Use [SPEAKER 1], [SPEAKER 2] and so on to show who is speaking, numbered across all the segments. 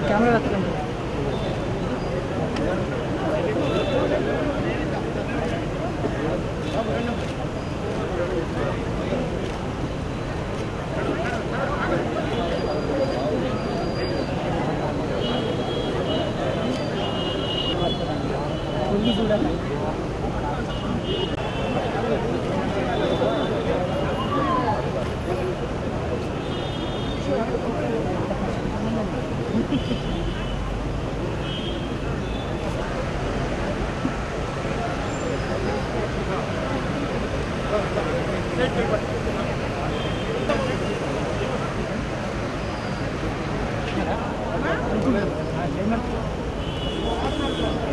[SPEAKER 1] Camera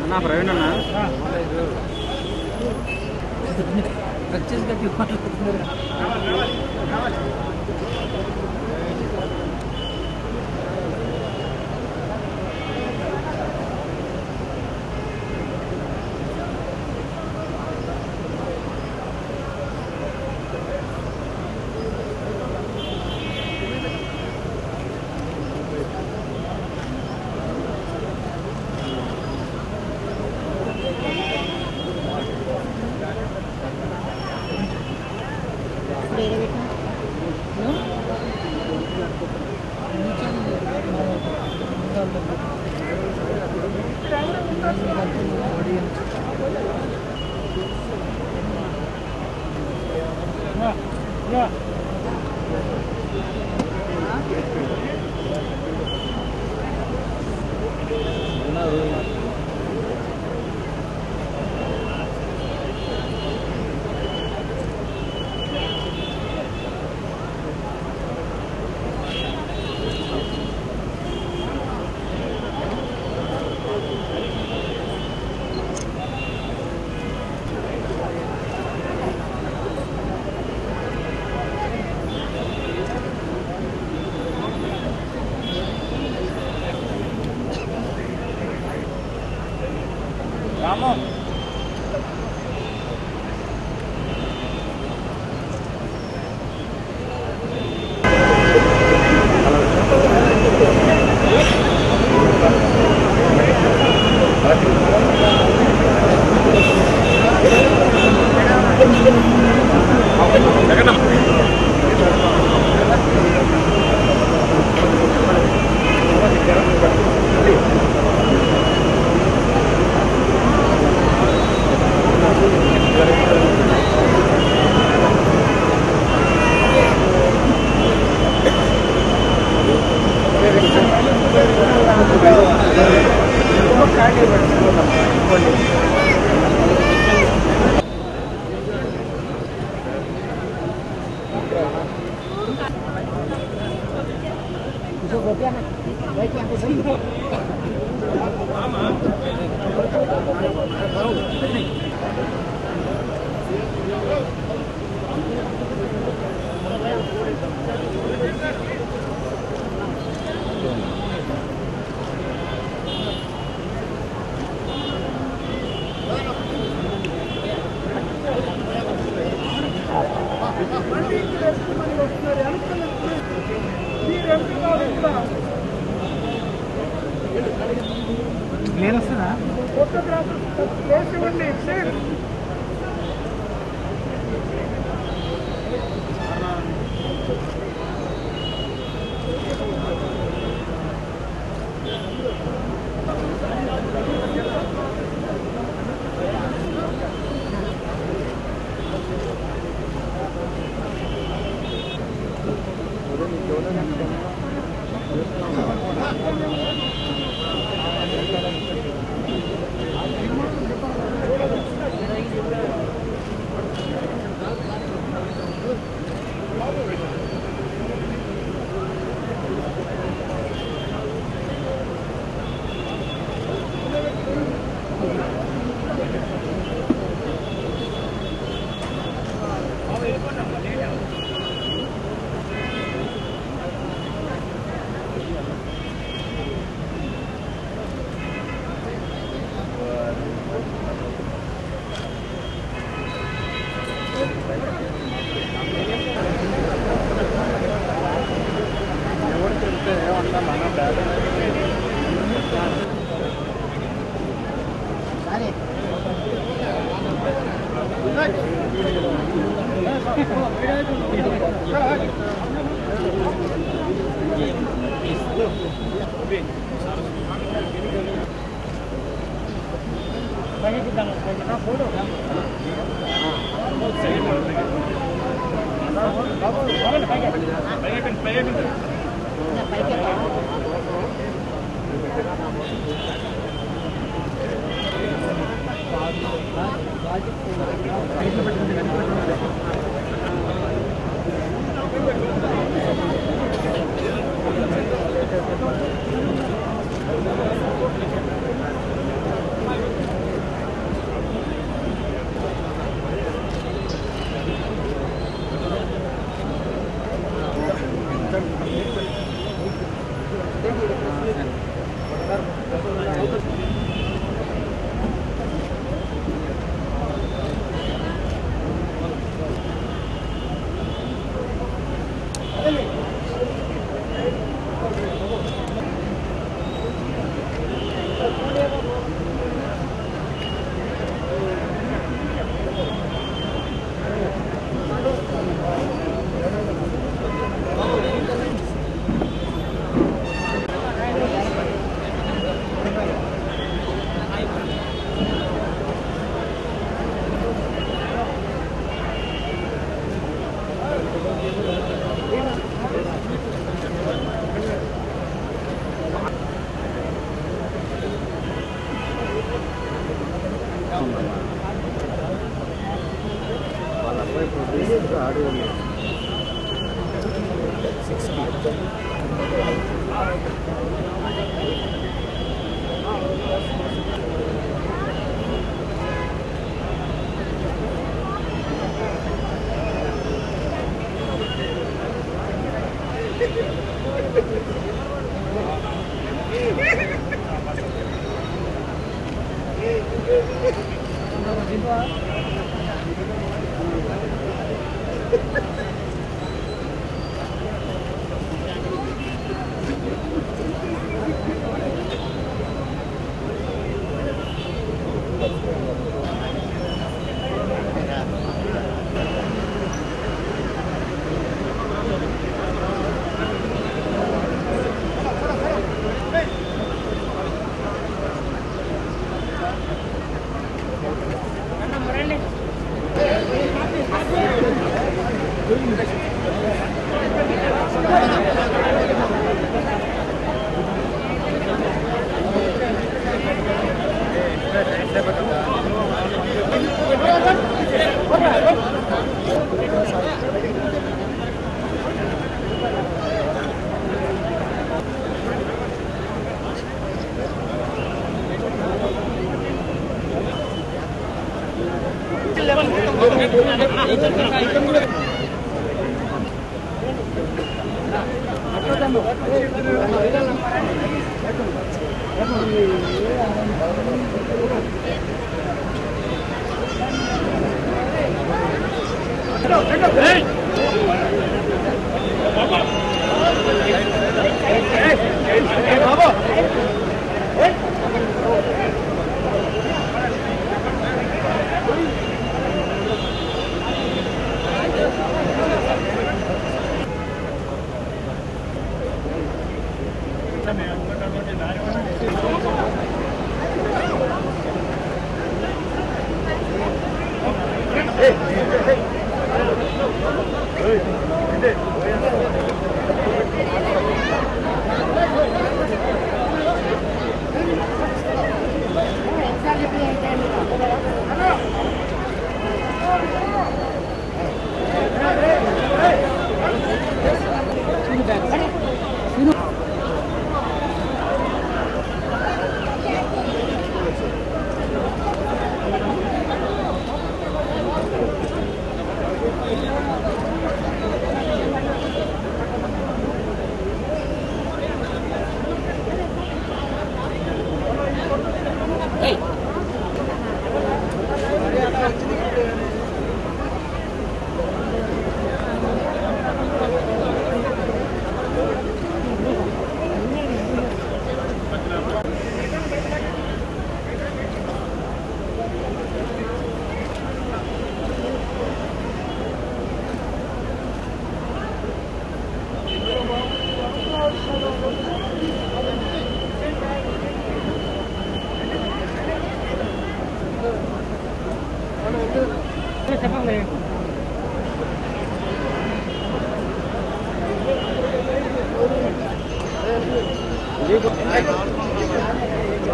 [SPEAKER 2] ना Praveen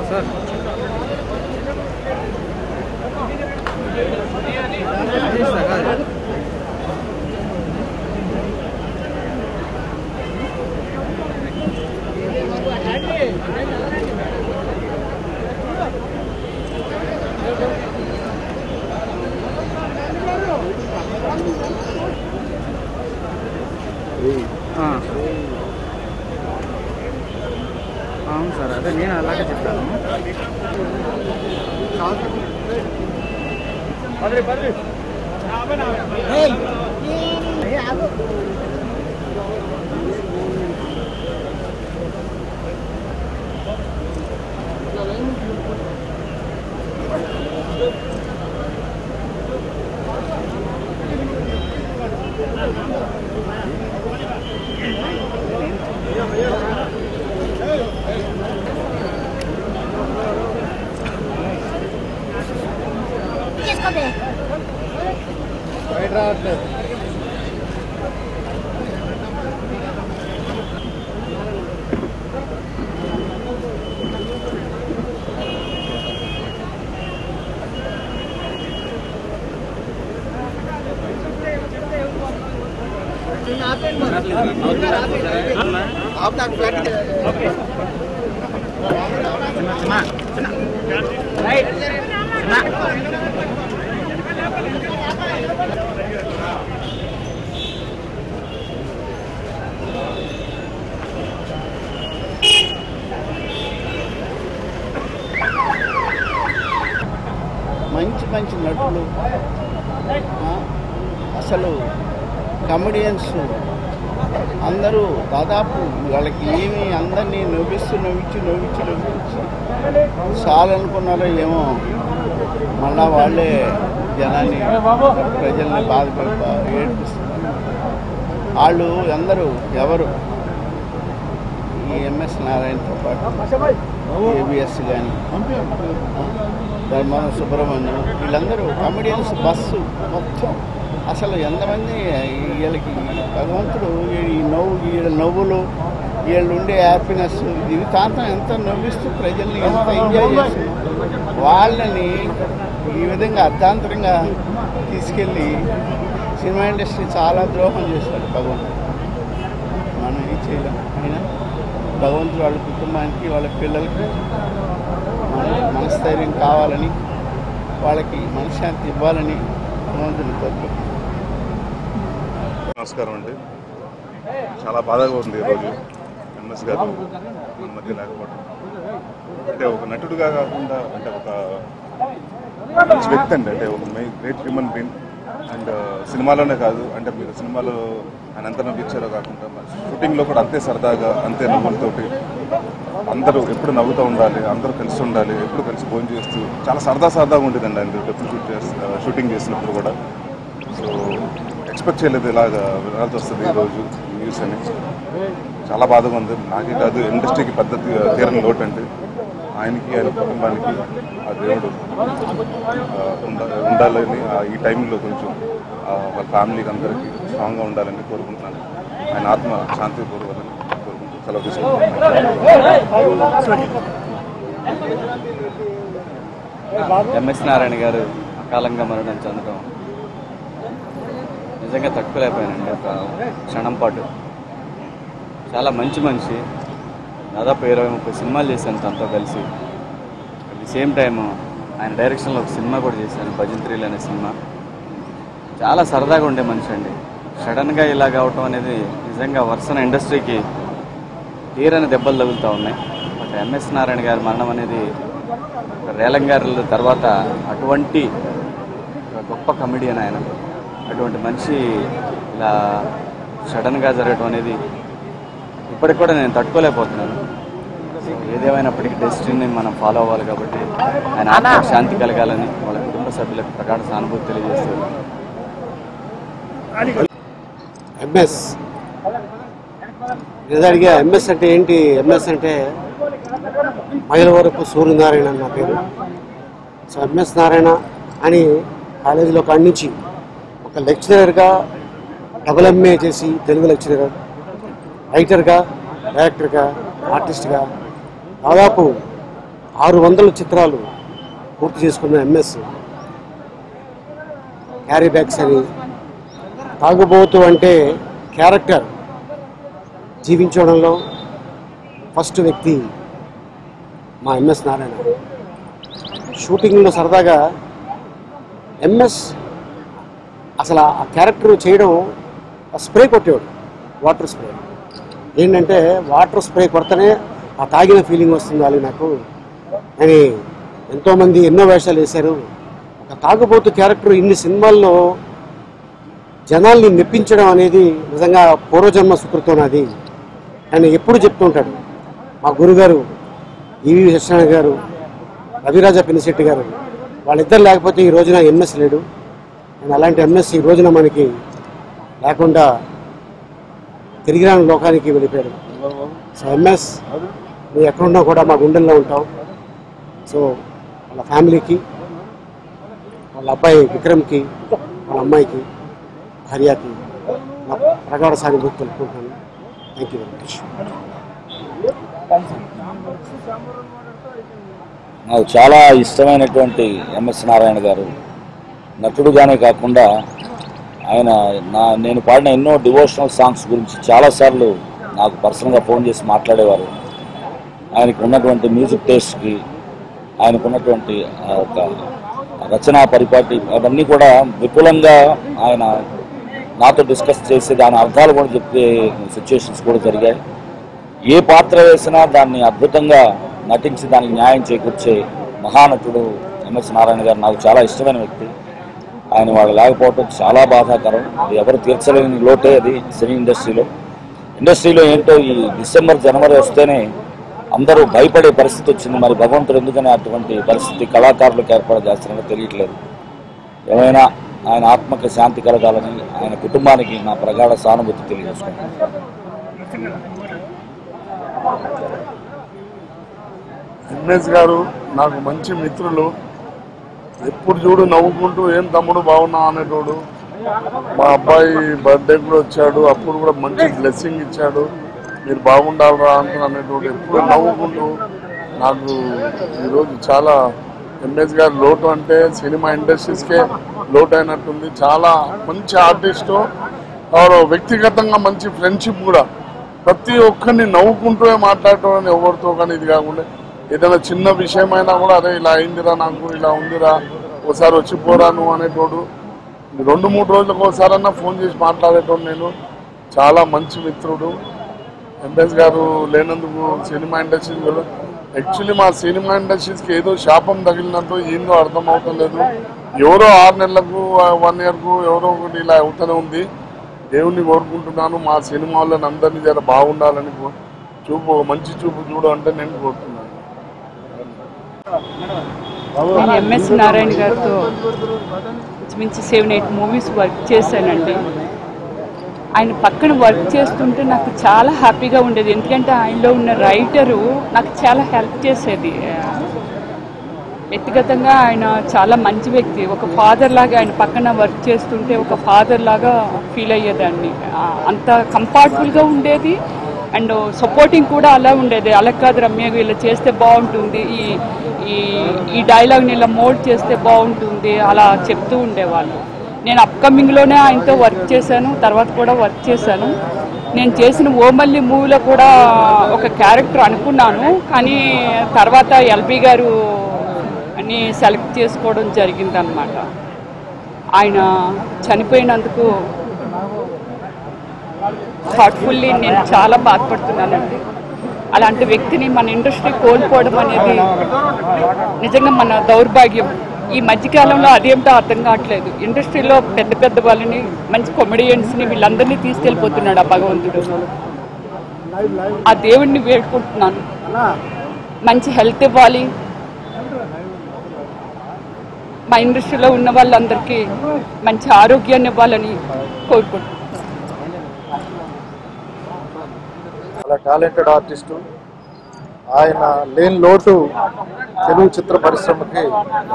[SPEAKER 2] sir అవును sir, అదే నేను అలాగే చెప్పాను. బయట రావట్లేదు.
[SPEAKER 3] మంచి మంచి నటులు, అసలు కమెడియన్స్ అందరూ దాదాపు వాళ్ళకి ఏమి అందరినీ నవ్వించి చాలనుకున్నారో ఏమో, మళ్ళా వాళ్ళే జనాన్ని ప్రజల్ని ఏడిపిస్తున్నారు. వాళ్ళు అందరూ ఎవరు ఈ ఎంఎస్ నారాయణతో పాటు ఏబిఎస్ కానీ ధర్మాన సుబ్రహ్మణ్యం వీళ్ళందరూ కమెడియన్స్ బస్సు మొత్తం అసలు ఎంతమంది వీళ్ళకి భగవంతుడు ఈ వీళ్ళ నవ్వులు వీళ్ళు ఉండే హ్యాపీనెస్ జీవితాంతం ఎంత నవ్విస్తూ ప్రజల్ని ఎంత ఎంజాయ్ చేస్తున్నారు. వాళ్ళని ఈ విధంగా అర్ధాంతరంగా తీసుకెళ్ళి సినిమా ఇండస్ట్రీ చాలా ద్రోహం చేశాడు భగవంతుడు. మనం ఏం చేయలేం. అయినా భగవంతుడు వాళ్ళ కుటుంబానికి వాళ్ళ పిల్లలకి మనస్థైర్యం కావాలని, వాళ్ళకి మనశ్శాంతి ఇవ్వాలని భగవంతుని కోరుకుంటున్నాను.
[SPEAKER 4] నమస్కారం అండి. చాలా బాధగా ఉంది ఈరోజు ఎంఎస్ గారు మన మధ్య లేకపోవడం. అంటే ఒక నటుడుగా కాకుండా అంటే ఒక మంచి వ్యక్తి అండి, అంటే ఒక గ్రేట్ హ్యూమన్ బీయింగ్. అండ్ సినిమాలోనే కాదు, అంటే మీరు సినిమాలో ఆయన ఎంత నవ్వించారో కాకుండా షూటింగ్లో కూడా అంతే సరదాగా అంతే నవ్వులతోటి అందరూ ఎప్పుడు నవ్వుతూ ఉండాలి, అందరూ కలిసి ఉండాలి, ఎప్పుడు కలిసి భోజనం చేస్తూ చాలా సరదాగా ఉండేదండి ఆయన ఎప్పుడు షూటింగ్ చేసినప్పుడు కూడా. సో ఎక్స్పెక్ట్ చేయలేదు ఇలాగా వినాల్సి వస్తుంది ఈరోజు న్యూస్ అని. చాలా బాధగా ఉంది. నాకే కాదు, ఇండస్ట్రీకి పెద్ద తీరని లోటు అండి. ఆయనకి ఆయన కుటుంబానికి ఆ దేవుడు ఉండాలని, ఈ టైంలో కొంచెం వాళ్ళ ఫ్యామిలీకి అందరికీ స్ట్రాంగ్గా ఉండాలని కోరుకుంటున్నాను. ఆయన ఆత్మ శాంతి కోరుకోవాలని కోరుకుంటూ సెలవు తీసుకుంటున్నాను.
[SPEAKER 2] ఎంఎస్ నారాయణ గారు అకాలంగా మరణం చెందడం నిజంగా తట్టుకోలేకపోయానండి. ఒక క్షణం పాటు చాలా మంచి మనిషి. దాదాపు 20-30 సినిమాలు చేశాను తనతో కలిసి. అట్ ది సేమ్ టైం ఆయన డైరెక్షన్లో ఒక సినిమా కూడా చేశాను, భజంత్రీలు అనే సినిమా. చాలా సరదాగా ఉండే మనిషి అండి. సడన్గా ఇలా కావటం అనేది నిజంగా వర్సన ఇండస్ట్రీకి తీరని దెబ్బలు తగులుతూ ఉన్నాయి. బట్ ఎంఎస్ నారాయణ గారి మరణం అనేది రేలంగి గారి తర్వాత అటువంటి గొప్ప కమెడియన్ ఆయన. అటువంటి మనిషి ఇలా సడన్గా జరగటం అనేది ఇప్పటికి కూడా నేను తట్టుకోలేకపోతున్నాను. ఏదేమైనప్పటికీ డెస్టినీ మనం ఫాలో అవ్వాలి కాబట్టి ఆయన ఆత్మకు శాంతి కలగాలని వాళ్ళ కుటుంబ సభ్యులకు ప్రగాఢ సానుభూతి తెలియజేస్తారు.
[SPEAKER 5] ఎంఎస్ నిజానికి ఎంఎస్ అంటే ఏంటి? ఎంఎస్ అంటే మైలవరపు సూర్యనారాయణ అన్న పేరు. సో ఎంఎస్ నారాయణ అని కాలేజీలో కాడి నుంచి ఒక లెక్చరర్గా డబుల్ ఎంఏ చేసి తెలుగు లెక్చరర్, రైటర్గా, డైరెక్టర్గా, ఆర్టిస్ట్గా దాదాపు 600 చిత్రాలు పూర్తి చేసుకున్న ఎంఎస్ క్యారీ బ్యాగ్స్ అని, తాగుబోతు అంటే క్యారెక్టర్ జీవించడంలో ఫస్ట్ వ్యక్తి మా ఎంఎస్ నారాయణ. షూటింగ్లో సరదాగా ఎంఎస్ అసలు ఆ క్యారెక్టర్ చేయడం స్ప్రే కొట్టేవాడు, వాటర్ స్ప్రే. ఏంటంటే వాటర్ స్ప్రే కొడితేనే ఆ తాగిన ఫీలింగ్ వస్తుంది నాకు అని ఎంతోమంది ఎన్నో వేషాలు వేశారు. ఒక తాగుబోతు క్యారెక్టర్ ఇన్ని సినిమాల్లో జనాల్ని మెప్పించడం అనేది నిజంగా పూర్వజన్మ సుకృతం అది. ఆయన ఎప్పుడు చెప్తూ ఉంటాడు. మా గురుగారు ఈవి సత్యనారాయణ గారు, రవిరాజ పినిశెట్టి గారు, వాళ్ళిద్దరు లేకపోతే ఈ రోజున ఎంఎస్ లేడు. అండ్ అలాంటి ఎంఎస్ ఈ రోజున మనకి లేకుండా తిరిగి రాని లోకానికి వెళ్ళిపోయాడు. సో ఎంఎస్ నువ్వు ఎక్కడున్నా కూడా మా గుండెల్లో ఉంటావు. సో వాళ్ళ ఫ్యామిలీకి, వాళ్ళ అబ్బాయి విక్రమ్కి, వాళ్ళ అమ్మాయికి హరియాకి నా ప్రగాఢ సానుభూతి తెలుపుకుంటున్నాను. Thank you very much.
[SPEAKER 6] నాకు చాలా ఇష్టమైనటువంటి ఎంఎస్ నారాయణ గారు నటుడుగానే కాకుండా ఆయన నేను పాడిన ఎన్నో డివోషనల్ సాంగ్స్ గురించి చాలాసార్లు నాకు పర్సనల్గా ఫోన్ చేసి మాట్లాడేవారు. ఆయనకు ఉన్నటువంటి మ్యూజిక్ టేస్ట్కి, ఆయనకు ఉన్నటువంటి ఒక రచనా పరిపాటి అవన్నీ కూడా విపులంగా ఆయన నాతో డిస్కస్ చేసి దాని అర్థాలు కూడా చెప్పే సిచ్యువేషన్స్ కూడా జరిగాయి. ఏ పాత్ర వేసినా దాన్ని అద్భుతంగా నటించి దానికి న్యాయం చేకూర్చే మహానటుడు ఎంఎస్ నారాయణ గారు. నాకు చాలా ఇష్టమైన వ్యక్తి. ఆయన వాళ్ళు లేకపోవడం చాలా బాధాకరం. అది ఎవరు తీర్చలేని లోటే అది సినీ ఇండస్ట్రీలో ఏంటో ఈ డిసెంబర్ జనవరి వస్తేనే అందరూ భయపడే పరిస్థితి వచ్చింది. మరి భగవంతుడు ఎందుకని అటువంటి పరిస్థితి కళాకారులకు ఏర్పాటు చేస్తున్నారో తెలియట్లేదు. ఏమైనా ఆయన ఆత్మకి శాంతి కలగాలని, ఆయన కుటుంబానికి నా ప్రగాఢ సానుభూతి తెలియజేసుకుంటున్నాను.
[SPEAKER 7] ఎంఎస్ గారు నాకు మంచి మిత్రులు. ఎప్పుడు చూడు నవ్వుకుంటూ ఏం తమ్ముడు బాగున్నా అనేటోడు. మా అబ్బాయి బర్త్డే కూడా వచ్చాడు, అప్పుడు కూడా మంచి బ్లెస్సింగ్ ఇచ్చాడు. మీరు బాగుండాలరా అనేటోడు. ఎప్పుడు నవ్వుకుంటూ నాకు ఈరోజు చాలా ఎంఎస్ గారు లోటు అంటే సినిమా ఇండస్ట్రీస్కే లోటు అయినట్టుంది. చాలా మంచి ఆర్టిస్టు, వ్యక్తిగతంగా మంచి ఫ్రెండ్షిప్ కూడా. ప్రతి ఒక్కరిని నవ్వుకుంటూ మాట్లాడటం ఎవరితో కానీ ఇది కాకుండా ఏదైనా చిన్న విషయమైనా కూడా అదే ఇలా అయిందిరా, నాకు ఇలా ఉందిరా, ఒకసారి వచ్చిపోరాను అనేటోడు. 2-3 రోజులకు ఒకసారన్నా ఫోన్ చేసి మాట్లాడేటోడు. నేను చాలా మంచి మిత్రుడు. ఎంఎస్ గారు లేనందుకు సినిమా ఇండస్ట్రీ కూడా యాక్చువల్లీ మా సినిమా ఇండస్ట్రీస్కి ఏదో శాపం తగిలినంతో ఏందో అర్థం అవటం లేదు. ఎవరో 6 నెలలకు 1 ఇయర్కు ఎవరో ఒకటి ఇలా అవుతూనే ఉంది. దేవుణ్ణి కోరుకుంటున్నాను మా సినిమా వాళ్ళని అందరినీ జర బాగుండాలని మంచి చూపు చూడాలంటే నేను కోరుతున్నాను.
[SPEAKER 8] నేను ఎంఎస్ నారాయణ గారితో మించి 7-8 మూవీస్ వర్క్ చేశానండి. ఆయన పక్కన వర్క్ చేస్తుంటే నాకు చాలా హ్యాపీగా ఉండేది. ఎందుకంటే ఆయనలో ఉన్న రైటరు నాకు చాలా హెల్ప్ చేసేది. వ్యక్తిగతంగా ఆయన చాలా మంచి వ్యక్తి. ఒక ఫాదర్ లాగా ఆయన పక్కన వర్క్ చేస్తుంటే ఒక ఫాదర్ లాగా ఫీల్ అయ్యేదాన్ని. అంత కంఫర్టబుల్గా ఉండేది. అండ్ సపోర్టింగ్ కూడా అలా ఉండేది. అలా కాదు రమ్య ఇలా చేస్తే బాగుంటుంది, ఈ డైలాగ్ని ఇలా మోల్డ్ చేస్తే బాగుంటుంది, అలా చెప్తూ ఉండేవాళ్ళు. నేను అప్కమింగ్లోనే ఆయనతో వర్క్ చేశాను, తర్వాత కూడా వర్క్ చేశాను. నేను చేసిన ఓమల్లి మూవీలో కూడా ఒక క్యారెక్టర్ అనుకున్నాను, కానీ తర్వాత ఎల్బీ గారు అని సెలెక్ట్ చేసుకోవడం జరిగిందనమాట. ఆయన చనిపోయినందుకు హార్ట్ఫుల్లీ నేను చాలా బాధపడుతున్నానండి. అలాంటి వ్యక్తిని మన ఇండస్ట్రీ కోల్పోవడం అనేది నిజంగా మన దౌర్భాగ్యం. ఈ మధ్యకాలంలో అదేమిటో అర్థం కావట్లేదు. ఇండస్ట్రీలో పెద్ద వాళ్ళని, మంచి కామెడియన్స్ని వీళ్ళందరినీ తీసుకెళ్ళిపోతున్నాడు ఆ భగవంతుడు. ఆ దేవుడిని వేడుకుంటున్నాను, మంచి హెల్త్ ఇవ్వాలి. మా ఇండస్ట్రీలో ఉన్న వాళ్ళందరికీ మంచి ఆరోగ్యాన్ని ఇవ్వాలని కోరుకుంటున్నాను.
[SPEAKER 9] చాలా టాలెంటెడ్ ఆర్టిస్టు. ఆయన లేని లోటు తెలుగు చిత్ర పరిశ్రమకి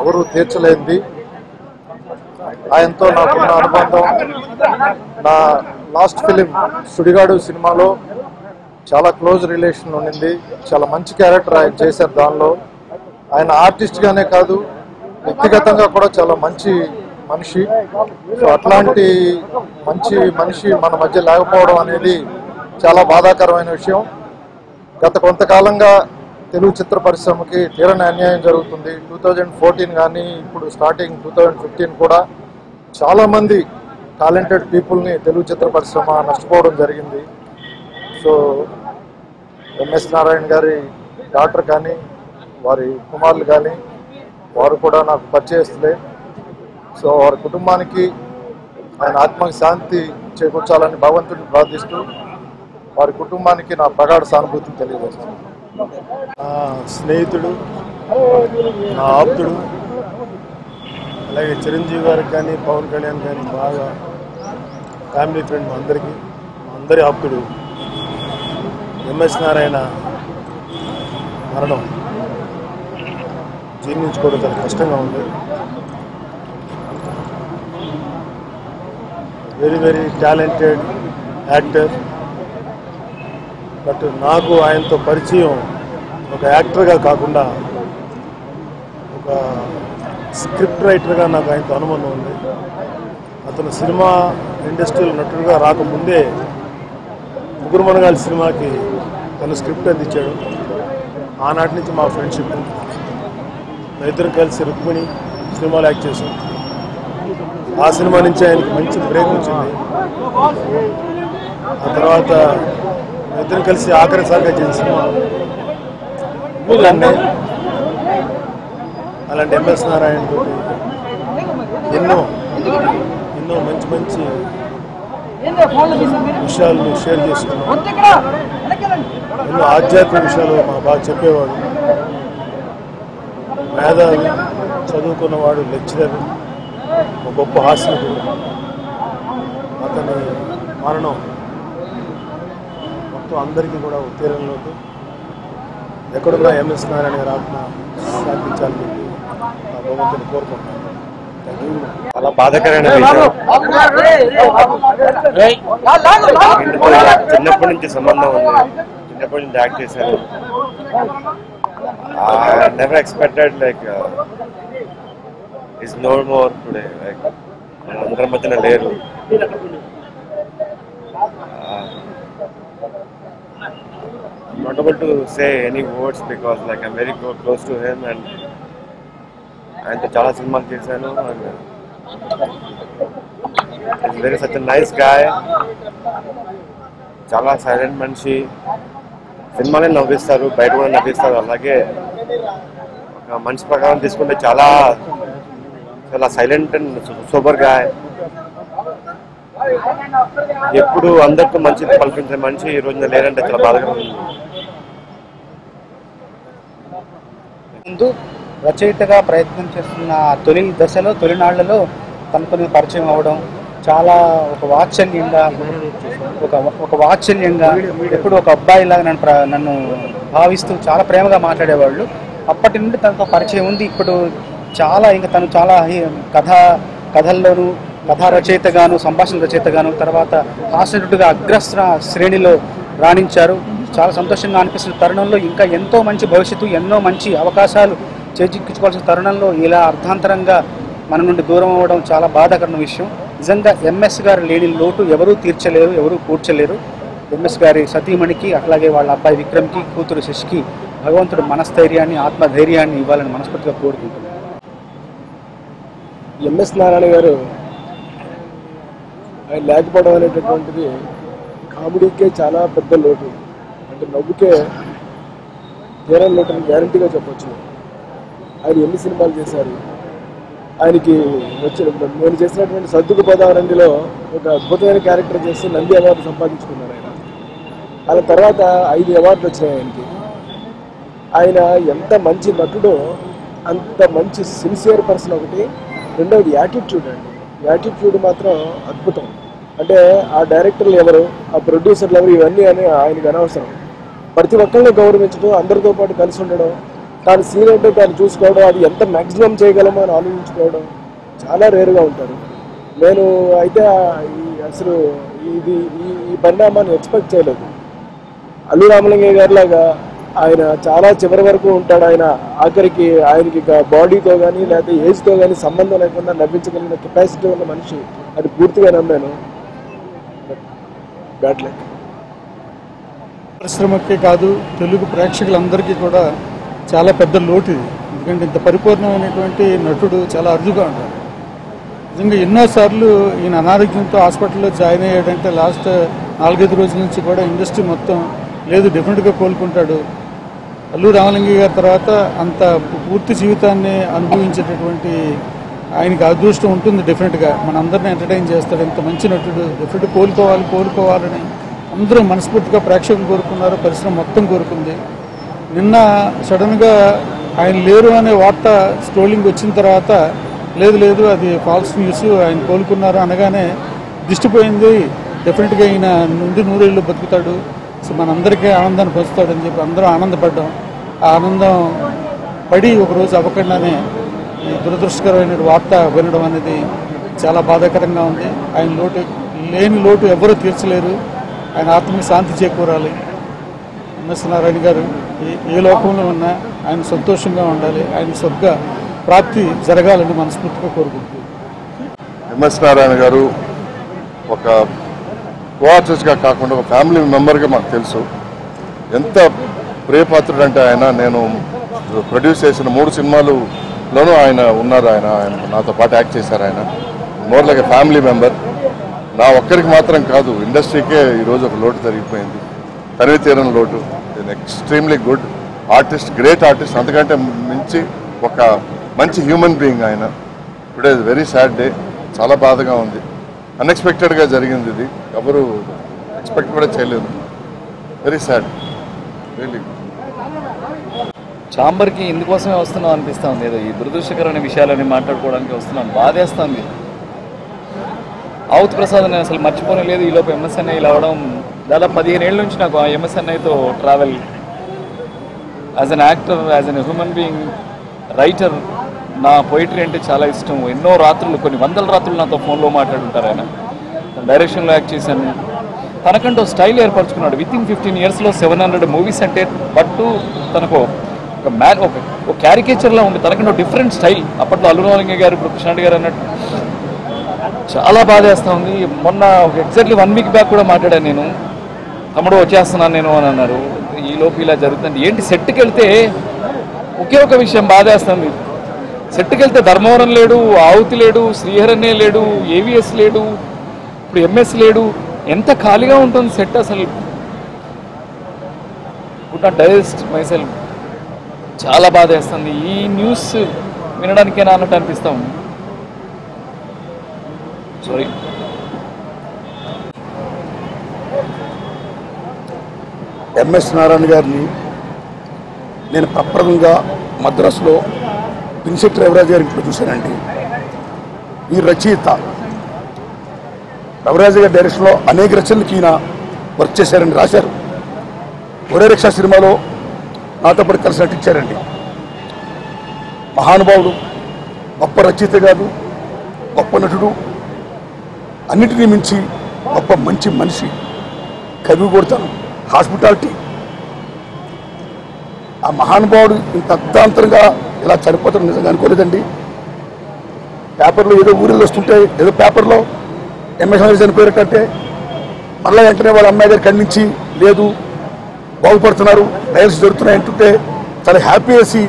[SPEAKER 9] ఎవరు తీర్చలేనిది. ఆయనతో నాకున్న అనుబంధం, నా లాస్ట్ ఫిలిం సుడిగాడు సినిమాలో చాలా క్లోజ్ రిలేషన్ ఉండింది. చాలా మంచి క్యారెక్టర్ ఆయన చేశారు. దానిలో ఆయన ఆర్టిస్ట్గానే కాదు, వ్యక్తిగతంగా కూడా చాలా మంచి మనిషి. సో అట్లాంటి మంచి మనిషి మన మధ్య లేకపోవడం అనేది చాలా బాధాకరమైన విషయం. గత కొంతకాలంగా తెలుగు చిత్ర పరిశ్రమకి తీరని అన్యాయం జరుగుతుంది. 2014 కానీ ఇప్పుడు స్టార్టింగ్ 2015 కూడా చాలామంది టాలెంటెడ్ పీపుల్ని తెలుగు చిత్ర పరిశ్రమ నష్టపోవడం జరిగింది. సో ఎంఎస్ నారాయణ గారి డాక్టర్ కానీ వారి కుమారులు కానీ వారు కూడా నాకు పరిచయస్తులే. సో వారి కుటుంబానికి ఆయన ఆత్మకి శాంతి చేకూర్చాలని భగవంతుడిని ప్రార్థిస్తూ వారి కుటుంబానికి నా ప్రగాఢ సానుభూతిని తెలియజేస్తున్నాను.
[SPEAKER 10] నా స్నేహితుడు, నా ఆప్తుడు, అలాగే చిరంజీవి గారికి కానీ పవన్ కళ్యాణ్ కానీ బాగా ఫ్యామిలీ ఫ్రెండ్ అందరి ఆప్తుడు ఎంఎస్ నారాయణ మరణం జీర్ణించుకోవడం చాలా కష్టంగా ఉంది. Very talented actor. బట్ నాకు ఆయనతో పరిచయం ఒక యాక్టర్గా కాకుండా ఒక స్క్రిప్ట్ రైటర్గా నాకు ఆయనతో అనుబంధం ఉంది. అతను సినిమా ఇండస్ట్రీలో నటుడుగా రాకముందే ముగ్గురు మనగాళ్ళ సినిమాకి తను స్క్రిప్ట్ అందించాడు. ఆనాటి నుంచి మా ఫ్రెండ్షిప్. ఇద్దరు కలిసి రుక్మిణి సినిమాలో యాక్ట్ చేశాం. ఆ సినిమా నుంచి ఆయనకి మంచి బ్రేక్ వచ్చింది. ఆ తర్వాత ఇద్దరు కలిసి ఆఖరిసారిగా చేసిన సినిమా అలాంటి ఎంఎస్ నారాయణ తోటి ఎన్నో మంచి విషయాలు షేర్ చేసుకున్నాం. ఎన్నో ఆధ్యాత్మిక విషయాలు బాగా చెప్పేవాడు. మేధావి, చదువుకున్నవాడు, లెక్చరర్, ఒక గొప్ప హాస్యకుడు. అతని మరణం మొత్తం అందరికీ కూడా ఉత్తీర్ణలోకి ఎక్కడున్నా ఎంఎస్ నారాయణ గారు ఆత్మ శాంతించాలని చెప్పి నా భగవంతుని కోరుకుంటున్నాను.
[SPEAKER 2] చాలా బాధాకరమైన చిన్నప్పటి నుంచి సంబంధం ఉంది. చిన్నప్పటి నుంచి యాక్ట్ చేశాను. Never expected like is no more today. Like అందరి మధ్యన లేరు. Not able to say any words because like I'm very close to him and ఆయనతో చాలా సినిమాలు చేశాను. And is very such a nice guy. చాలా సైలెంట్ మనిషి. సినిమానే నవ్విస్తారు, బయట కూడా నవ్విస్తారు. అలాగే ఒక మనిషి ప్రకారం తీసుకుంటే చాలా సైలెంట్ అండ్ సూపర్ గాయ్. ఎప్పుడు అందరితో మంచి పలికించే మనిషి ఈ రోజున లేదంటే చాలా బాధగా ఉంది.
[SPEAKER 1] ముందు రచయితగా ప్రయత్నం చేస్తున్న తొలి దశలో, తొలినాళ్లలో తనతో పరిచయం అవ్వడం చాలా ఒక వాత్సల్యంగా ఎప్పుడు ఒక అబ్బాయిలాగా నన్ను భావిస్తూ చాలా ప్రేమగా మాట్లాడేవాళ్ళు. అప్పటి నుండి తనతో పరిచయం ఉంది. ఇప్పుడు ఇంకా తను చాలా కథల్లోనూ కథా రచయితగాను, సంభాషణ రచయితగాను, తర్వాత హాస్యనటుడిగా అగ్రస్త్ర శ్రేణిలో రాణించారు. చాలా సంతోషంగా అనిపిస్తున్న తరుణంలో ఇంకా ఎంతో మంచి భవిష్యత్తు, ఎన్నో మంచి అవకాశాలు చేజిక్కించుకోవాల్సిన తరుణంలో ఇలా అర్ధాంతరంగా మన నుండి దూరం అవ్వడం చాలా బాధాకరమైన విషయం. నిజంగా ఎంఎస్ గారు లేని లోటు ఎవరూ తీర్చలేరు, ఎవరూ కూర్చలేరు. ఎంఎస్ గారి సతీమణికి, అట్లాగే వాళ్ళ అబ్బాయి విక్రమ్కి, కూతురు శశికి భగవంతుడు మనస్థైర్యాన్ని, ఆత్మధైర్యాన్ని ఇవ్వాలని మనస్ఫూర్తిగా కోరుకుంటున్నాను.
[SPEAKER 10] ఎంఎస్ నారాయణ గారు ఆయన లేకపోవడం అనేటటువంటిది కామెడీకే చాలా పెద్ద లోటు. అంటే నవ్వుకే తీరం లోటు గ్యారంటీగా చెప్పొచ్చు. ఆయన ఎన్ని సినిమాలు చేశారు. ఆయనకి నేను చేసినటువంటి సర్దుకు పదావరండిలో ఒక అద్భుతమైన క్యారెక్టర్ చేసి నంది అవార్డు సంపాదించుకున్నారు ఆయన. ఆ తర్వాత 5 అవార్డులు వచ్చినాయి ఆయనకి. ఆయన ఎంత మంచి నటుడో అంత మంచి సిన్సియర్ పర్సన్ ఒకటి. రెండవది యాటిట్యూడ్ అండి. యాటిట్యూడ్ మాత్రం అద్భుతం. అంటే ఆ డైరెక్టర్లు ఎవరు, ఆ ప్రొడ్యూసర్లు ఎవరు, ఇవన్నీ అని ఆయనకు అనవసరం. ప్రతి ఒక్కరిని గౌరవించడం, అందరితో పాటు కలిసి ఉండడం, తాను సీన్ అంటే తాను చూసుకోవడం, అది ఎంత మ్యాక్సిమం చేయగలమో అని ఆలోచించుకోవడం, చాలా రేరుగా ఉంటారు. నేను అయితే అసలు ఈ పరిణామాన్ని ఎక్స్పెక్ట్ చేయలేదు. అల్లు రామలింగయ్య గారి లాగా ఆయన చాలా చివరి వరకు ఉంటాడు. ఆయన ఆఖరికి ఆయనకి బాడీతో కానీ లేకపోతే ఏజ్తో కానీ సంబంధం లేకుండా నవ్వించగలిగిన కెపాసిటీ ఉన్న మనిషి, అది పూర్తిగా నమ్మాను. Bad luck.
[SPEAKER 11] పరిశ్రమకే కాదు, తెలుగు ప్రేక్షకులందరికీ కూడా చాలా పెద్ద లోటు ఇది. ఎందుకంటే ఇంత పరిపూర్ణమైనటువంటి నటుడు చాలా అరుదుగా ఉంటాడు. నిజంగా ఎన్నోసార్లు ఈయన అనారోగ్యంతో హాస్పిటల్లో జాయిన్ అయ్యాడంటే లాస్ట్ 4-5 రోజుల నుంచి కూడా ఇండస్ట్రీ మొత్తం లేదు డెఫినెట్గా కోలుకుంటాడు. అల్లు రామలింగయ్య గారి తర్వాత అంత పూర్తి జీవితాన్ని అనుభవించేటటువంటి ఆయనకి అదృష్టం ఉంటుంది. డెఫినెట్గా మనందరినీ ఎంటర్టైన్ చేస్తాడు. ఇంత మంచి నటుడు డెఫినెట్గా కోలుకోవాలని అందరూ మనస్ఫూర్తిగా ప్రేక్షకులు కోరుకున్నారు, పరిశ్రమ మొత్తం కోరుకుంది. నిన్న సడన్గా ఆయన లేరు అనే వార్త స్ట్రోలింగ్ వచ్చిన తర్వాత లేదు అది ఫాల్స్ న్యూస్, ఆయన కోలుకున్నారు అనగానే దిష్టిపోయింది. డెఫినెట్గా ఈయన నుండి 100 ఏళ్ళు బతుకుతాడు, సో మనందరికీ ఆనందాన్ని పంచుతాడని చెప్పి అందరూ ఆనందపడ్డాం. ఆ ఆనందం పడి ఒకరోజు అవ్వకుండానే ఈ దురదృష్టకరమైన వార్త వినడం అనేది చాలా బాధాకరంగా ఉంది. ఆయన లేని లోటు ఎవరూ తీర్చలేరు. ఆయన ఆత్మకి శాంతి చేకూరాలి. ఎంఎస్ నారాయణ గారు ఏ లోకంలో ఉన్నా ఆయన సంతోషంగా ఉండాలి, ఆయన స్వర్గ ప్రాప్తి జరగాలని మనస్ఫూర్తిగా కోరుకుంటున్నాను.
[SPEAKER 7] ఎంఎస్ నారాయణ గారు ఒక కో ఆర్టిస్ట్గా కాకుండా ఒక ఫ్యామిలీ మెంబర్గా మాకు తెలుసు. ఎంత ప్రియపాత్రుడు అంటే ఆయన, నేను ప్రొడ్యూస్ చేసిన 3 సినిమాలులోనూ ఆయన ఉన్నారు. ఆయన నాతో పాటు యాక్ట్ చేశారు. ఆయన more like a family member. నా ఒక్కరికి మాత్రం కాదు, ఇండస్ట్రీకే ఈరోజు ఒక లోటు జరిగిపోయింది, తనివి తీరని లోటు. Extremely good artist, great artist. అంతకంటే మించి ఒక మంచి హ్యూమన్ బీయింగ్ ఆయన. Today is very sad day. చాలా బాధగా ఉంది. అన్ఎక్స్పెక్టెడ్గా జరిగింది. ఇది ఎవరు ఎక్స్పెక్ట్ కూడా చేయలేదు. Very sad, really.
[SPEAKER 2] ఛాంబర్కి ఇందుకోసమే వస్తున్నాం అనిపిస్తూ ఉంది. ఏదో ఈ దురదృష్టకరమైన విషయాలని మాట్లాడుకోవడానికి వస్తున్నాం. బాధేస్తుంది. ఆవుత్ ప్రసాద్ నేను అసలు మర్చిపోనే లేదు. ఈలోపు ఎంఎస్ఎన్ఐ ఇలా అవడం, దాదాపు 15 ఏళ్ళ నుంచి నాకు ఆ ఎంఎస్ఎన్ఐతో travel. As an actor, as an human being, writer, నా పోయిటరీ అంటే చాలా ఇష్టం. ఎన్నో రాత్రులు, కొన్ని 100 రాత్రులు నాతో ఫోన్లో మాట్లాడుంటారు. ఆయన డైరెక్షన్లో యాక్ట్ చేశాను. తనకంటూ స్టైల్ ఏర్పరచుకున్నాడు. వితిన్ 15 ఇయర్స్లో 700 మూవీస్ అంటే పట్టు తనకు ఒక క్యారికేచర్లా ఉంది. తనకంటూ డిఫరెంట్ స్టైల్. అప్పట్లో అల్లు రామలింగయ్య గారు, ఇప్పుడు కృష్ణ గారు అన్నట్టు చాలా బాధేస్తూ ఉంది. మొన్న ఎగ్జాక్ట్లీ 1 వీక్ బ్యాక్ కూడా మాట్లాడాను నేను. తమ్ముడు వచ్చేస్తున్నాను నేను అని అన్నారు. ఈలోపు ఇలా జరుగుతుంది. ఏంటి సెట్కి వెళ్తే ఒకే ఒక విషయం బాధేస్తుంది. సెట్కి వెళ్తే ధర్మవరం లేడు, ఆవుతి లేడు, శ్రీహరణ్య లేడు, ఏవిఎస్ లేడు, ఇప్పుడు ఎంఎస్ లేడు. ఎంత ఖాళీగా ఉంటుంది సెట్ అసలు. Could not digest my self. చాలా బాధేస్తుంది. ఈ న్యూస్ వినడానికేనా అన్నట్టు అనిపిస్తాం. సారీ.
[SPEAKER 12] ఎంఎస్ నారాయణ గారిని నేను ప్రప్రదంగా మద్రాసులో పిన్సెట్ రవిరాజు గారికి ఇప్పుడు చూశానండి. ఈ రచయిత రవిరాజు గారి డైరెక్షన్లో అనేక రచనలకి ఈయన వర్క్ చేశారండి, రాశారు. ఒరే రిక్షా సినిమాలో నాతో పాటు కలిసి నటించారండి. మహానుభావుడు, గొప్ప రచయిత కాదు, గొప్ప నటుడు, అన్నిటినీ మించి గొప్ప మంచి మనిషి, కవి కొడతాను, హాస్పిటాలిటీ. ఆ మహానుభావుడు ఇంత అర్ధాంతరంగా ఇలా చనిపోతాడు నిజంగా అనుకోలేదండి. పేపర్లో ఏదో ఊరిలో వస్తుంటే, ఏదో పేపర్లో ఎంఎస్ చనిపోయారంటే మళ్ళీ వెంటనే వాళ్ళ అమ్మాయి గారు ఖండించి లేదు బాగుపడుతున్నారు, డయాలసిస్ జరుగుతున్నాయి అంటుంటే చాలా హ్యాపీ వేసి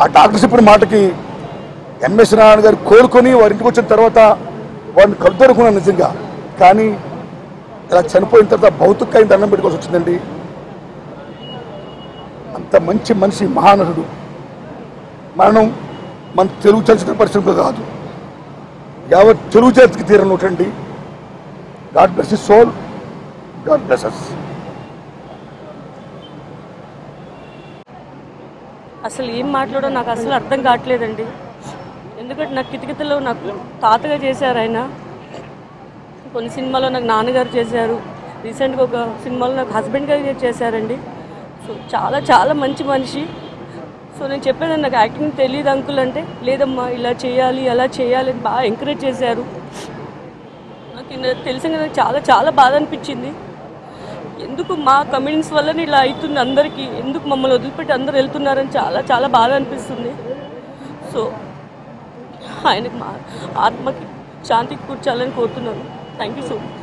[SPEAKER 12] ఆ డాక్టర్స్ చెప్పిన మాటకి ఎంఎస్ నారాయణ గారు కోలుకొని వారి ఇంటికి వచ్చిన తర్వాత వాడిని కలుదరుకున్నాను నిజంగా. కానీ ఇలా చనిపోయిన తర్వాత భౌతిక ఆయన దండం పెట్టుకోవాల్సి వచ్చిందండి. అంత మంచి మనిషి, మహానటుడు. మరణం మన తెలుగు చలచిత్ర పరిశ్రమలో కాదు, యావత్ తెలుగు జాతికి తీరనోటండి. God bless his soul, God bless us.
[SPEAKER 13] అసలు ఏం మాట్లాడో నాకు అసలు అర్థం కావట్లేదండి. ఎందుకంటే నాకు కితకితలో నాకు తాతగా చేశారు ఆయన. కొన్ని సినిమాలో నాకు నాన్నగారు చేశారు, రీసెంట్గా ఒక సినిమాలో నాకు హస్బెండ్ గారు చేశారండి. సో చాలా చాలా మంచి మనిషి. సో నేను చెప్పేది నాకు యాక్టింగ్ తెలియదు అంకుల్ అంటే, లేదమ్మా ఇలా చేయాలి అలా చేయాలి అని బాగా ఎంకరేజ్ చేశారు. నాకు తెలిసిన నాకు చాలా చాలా బాధ అనిపించింది. ఎందుకు మా కమ్యూనిటీస్ వల్ల ఇలా అవుతుంది అందరికీ, ఎందుకు మమ్మల్ని వదిలిపెట్టి అందరూ వెళ్తున్నారని చాలా చాలా బాధ అనిపిస్తుంది. సో ఆయనకు మా ఆత్మకి శాంతికి కూర్చోాలని కోరుతున్నాను. Thank you so much.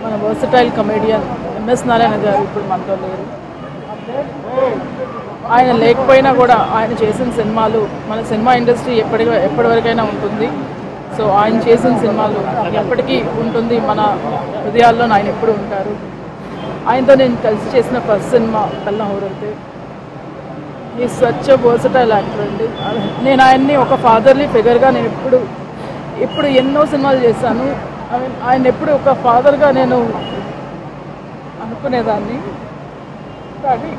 [SPEAKER 14] మన వర్సటైల్ కమెడియన్ ఎంఎస్ నారాయణ గారు ఇప్పుడు మనతో లేరు. ఆయన లేకపోయినా కూడా ఆయన చేసిన సినిమాలు మన సినిమా ఇండస్ట్రీ ఎప్పటివరకైనా ఉంటుంది. సో ఆయన చేసిన సినిమాలు ఎప్పటికీ ఉంటుంది, మన హృదయాల్లో ఆయన ఎప్పుడు ఉంటారు. ఆయనతో నేను కలిసి చేసిన ఫస్ట్ సినిమా పెళ్ళం ఊరంతే. ఈ సచ్ వర్సటైల్ యాక్టర్ అండి. నేను ఆయన్ని ఒక ఫాదర్లీ ఫిగర్గా నేను ఇప్పుడు ఎన్నో సినిమాలు చేశాను. ఆయన ఎప్పుడు ఒక ఫాదర్గా నేను అనుకునేదాన్ని. కానీ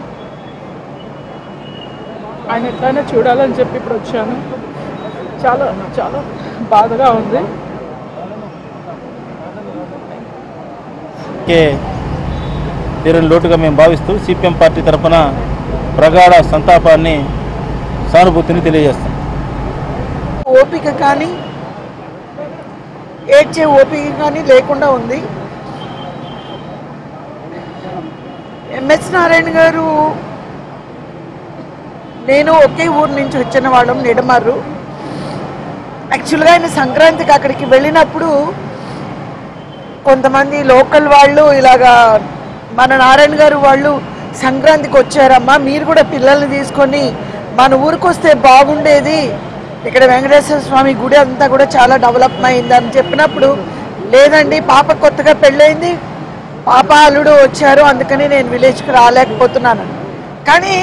[SPEAKER 14] ఆయన ఎట్లయినా చూడాలని చెప్పి ఇప్పుడు వచ్చాను. చాలా చాలా బాధగా ఉంది.
[SPEAKER 15] తీరని లోటుగా మేము భావిస్తూ సిపిఎం పార్టీ తరఫున ప్రగాఢ సంతాపాన్ని, సానుభూతిని తెలియజేస్తాం.
[SPEAKER 16] ఓపిక కానీ ఏడ్చే ఓపిక కానీ లేకుండా ఉంది. ఎంఎస్ నారాయణ గారు నేను ఒకే ఊరు నుంచి వచ్చిన వాళ్ళం, నిడమర్రు. యాక్చువల్గా ఆయన సంక్రాంతికి అక్కడికి వెళ్ళినప్పుడు కొంతమంది లోకల్ వాళ్ళు ఇలాగా మన నారాయణ గారు వాళ్ళు సంక్రాంతికి వచ్చారమ్మా, మీరు కూడా పిల్లల్ని తీసుకొని మన ఊరికి వస్తే బాగుండేది, ఇక్కడ వెంకటేశ్వర స్వామి గుడి అంతా కూడా చాలా డెవలప్ అయింది అని చెప్పినప్పుడు, లేదండి పాప కొత్తగా పెళ్ళయింది, పాప అల్లుడు వచ్చారు, అందుకని నేను విలేజ్కి రాలేకపోతున్నాను. కానీ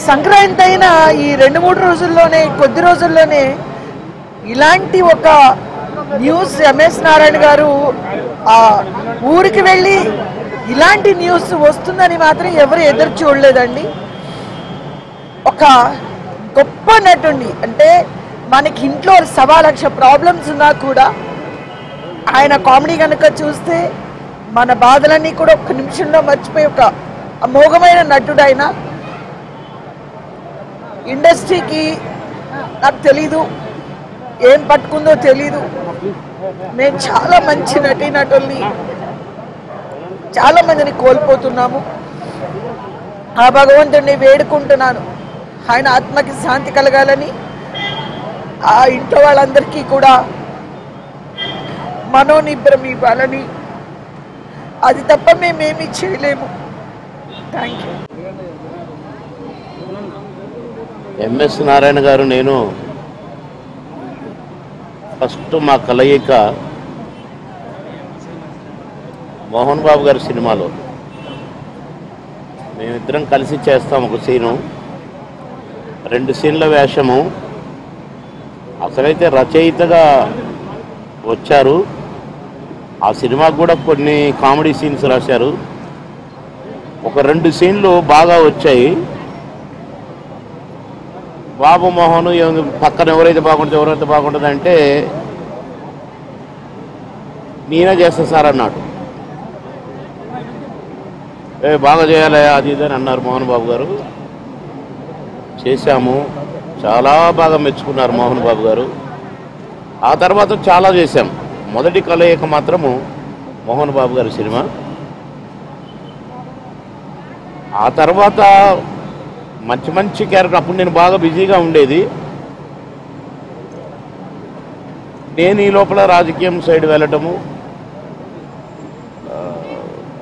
[SPEAKER 16] సంక్రాంతి అయిన ఈ 2-3 రోజుల్లోనే, కొద్ది రోజుల్లోనే ఇలాంటి ఒక న్యూస్ ఎంఎస్ నారాయణ గారు ఊరికి వెళ్ళి ఇలాంటి న్యూస్ వస్తుందని మాత్రం ఎవరు ఎదురు చూడలేదండి. ఒక గొప్ప నటుడిని, అంటే మనకి ఇంట్లో 1,00,000 ప్రాబ్లమ్స్ ఉన్నా కూడా ఆయన కామెడీ కనుక చూస్తే మన బాధలన్నీ కూడా ఒక్క నిమిషంలో మర్చిపోయి ఒక అమోఘమైన నటుడు. ఆయన ఇండస్ట్రీకి నాకు తెలీదు ఏం పట్టుకుందో తెలీదు. మేము చాలా మంచి నటీనటుల్ని చాలా మందిని కోల్పోతున్నాము. ఆ భగవంతుడిని వేడుకుంటున్నాను ఆయన ఆత్మకి శాంతి కలగాలని, ఆ ఇంట్లో వాళ్ళందరికీ కూడా మనోనిబ్బరం ఇవ్వాలని. అది తప్ప మేమేమీ చేయలేము. Thank you.
[SPEAKER 17] ఎంఎస్ నారాయణ గారు నేను ఫస్ట్ మా కలయిక మోహన్ బాబు గారి సినిమాలో మేమిద్దరం కలిసి చేస్తాం ఒక సీను, 2 సీన్ల వేషము. అసలైతే రచయితగా వచ్చారు, ఆ సినిమాకు కూడా కొన్ని కామెడీ సీన్స్ రాశారు. ఒక 2 సీన్లు బాగా వచ్చాయి. బాబు మోహన్ పక్కన ఎవరైతే బాగుంటుంది అంటే నేనే చేస్తా సార్ అన్నాడు. బాగా చేయాలి అది ఇది అని అన్నారు మోహన్ బాబు గారు. చేశాము, చాలా బాగా మెచ్చుకున్నారు మోహన్ బాబు గారు. ఆ తర్వాత చాలా చేశాం. మొదటి కలయిక మాత్రము మోహన్ బాబు గారి సినిమా. ఆ తర్వాత మంచి మంచి క్యారెక్టర్, అప్పుడు నేను బాగా బిజీగా ఉండేది. నేను ఈ లోపల రాజకీయం సైడ్ వెళ్ళటము,